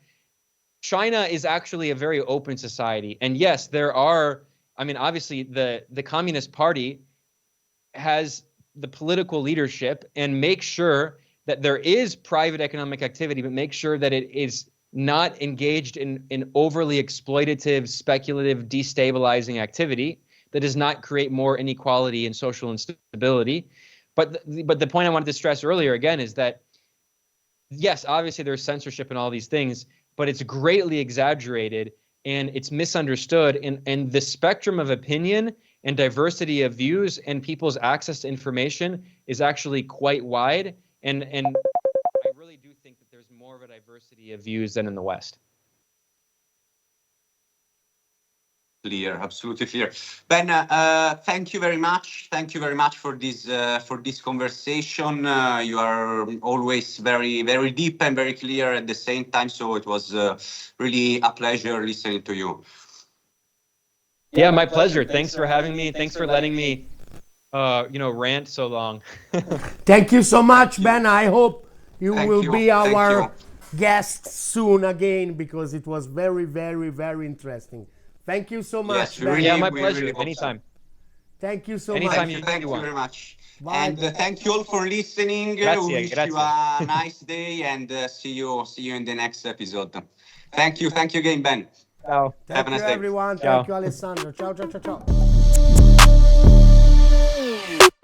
China is actually a very open society. And yes, there are, obviously the Communist Party has the political leadership and makes sure that there is private economic activity, but make sure that it is not engaged in overly exploitative, speculative, destabilizing activity that does not create more inequality and social instability. But the point I wanted to stress earlier again is that, yes, obviously there's censorship and all these things, but it's greatly exaggerated and it's misunderstood. And the spectrum of opinion and diversity of views and people's access to information is actually quite wide. And I really do think that there's more of a diversity of views than in the West. Clear, absolutely clear. Ben, thank you very much. Thank you very much for this conversation. You are always very, very deep and very clear at the same time. So it was really a pleasure listening to you. Yeah, my pleasure. Thanks for having me. Thanks for letting me, rant so long. Thank you so much, Ben. I hope you will be Thank our you. guest soon again, because it was very, very, very interesting. Thank you so much, Yes, Ben. really, Yeah, my we pleasure. really hope so. Anytime. Thank you so Anytime much. Thank you want. very much. Bye. And thank you all for listening. Grazie, We wish grazie. you a nice day, and see you in the next episode. Thank you again, Ben. Ciao. Thank Have a you, nice day. everyone. Ciao. Thank you, Alessandro. Ciao, ciao, ciao, ciao.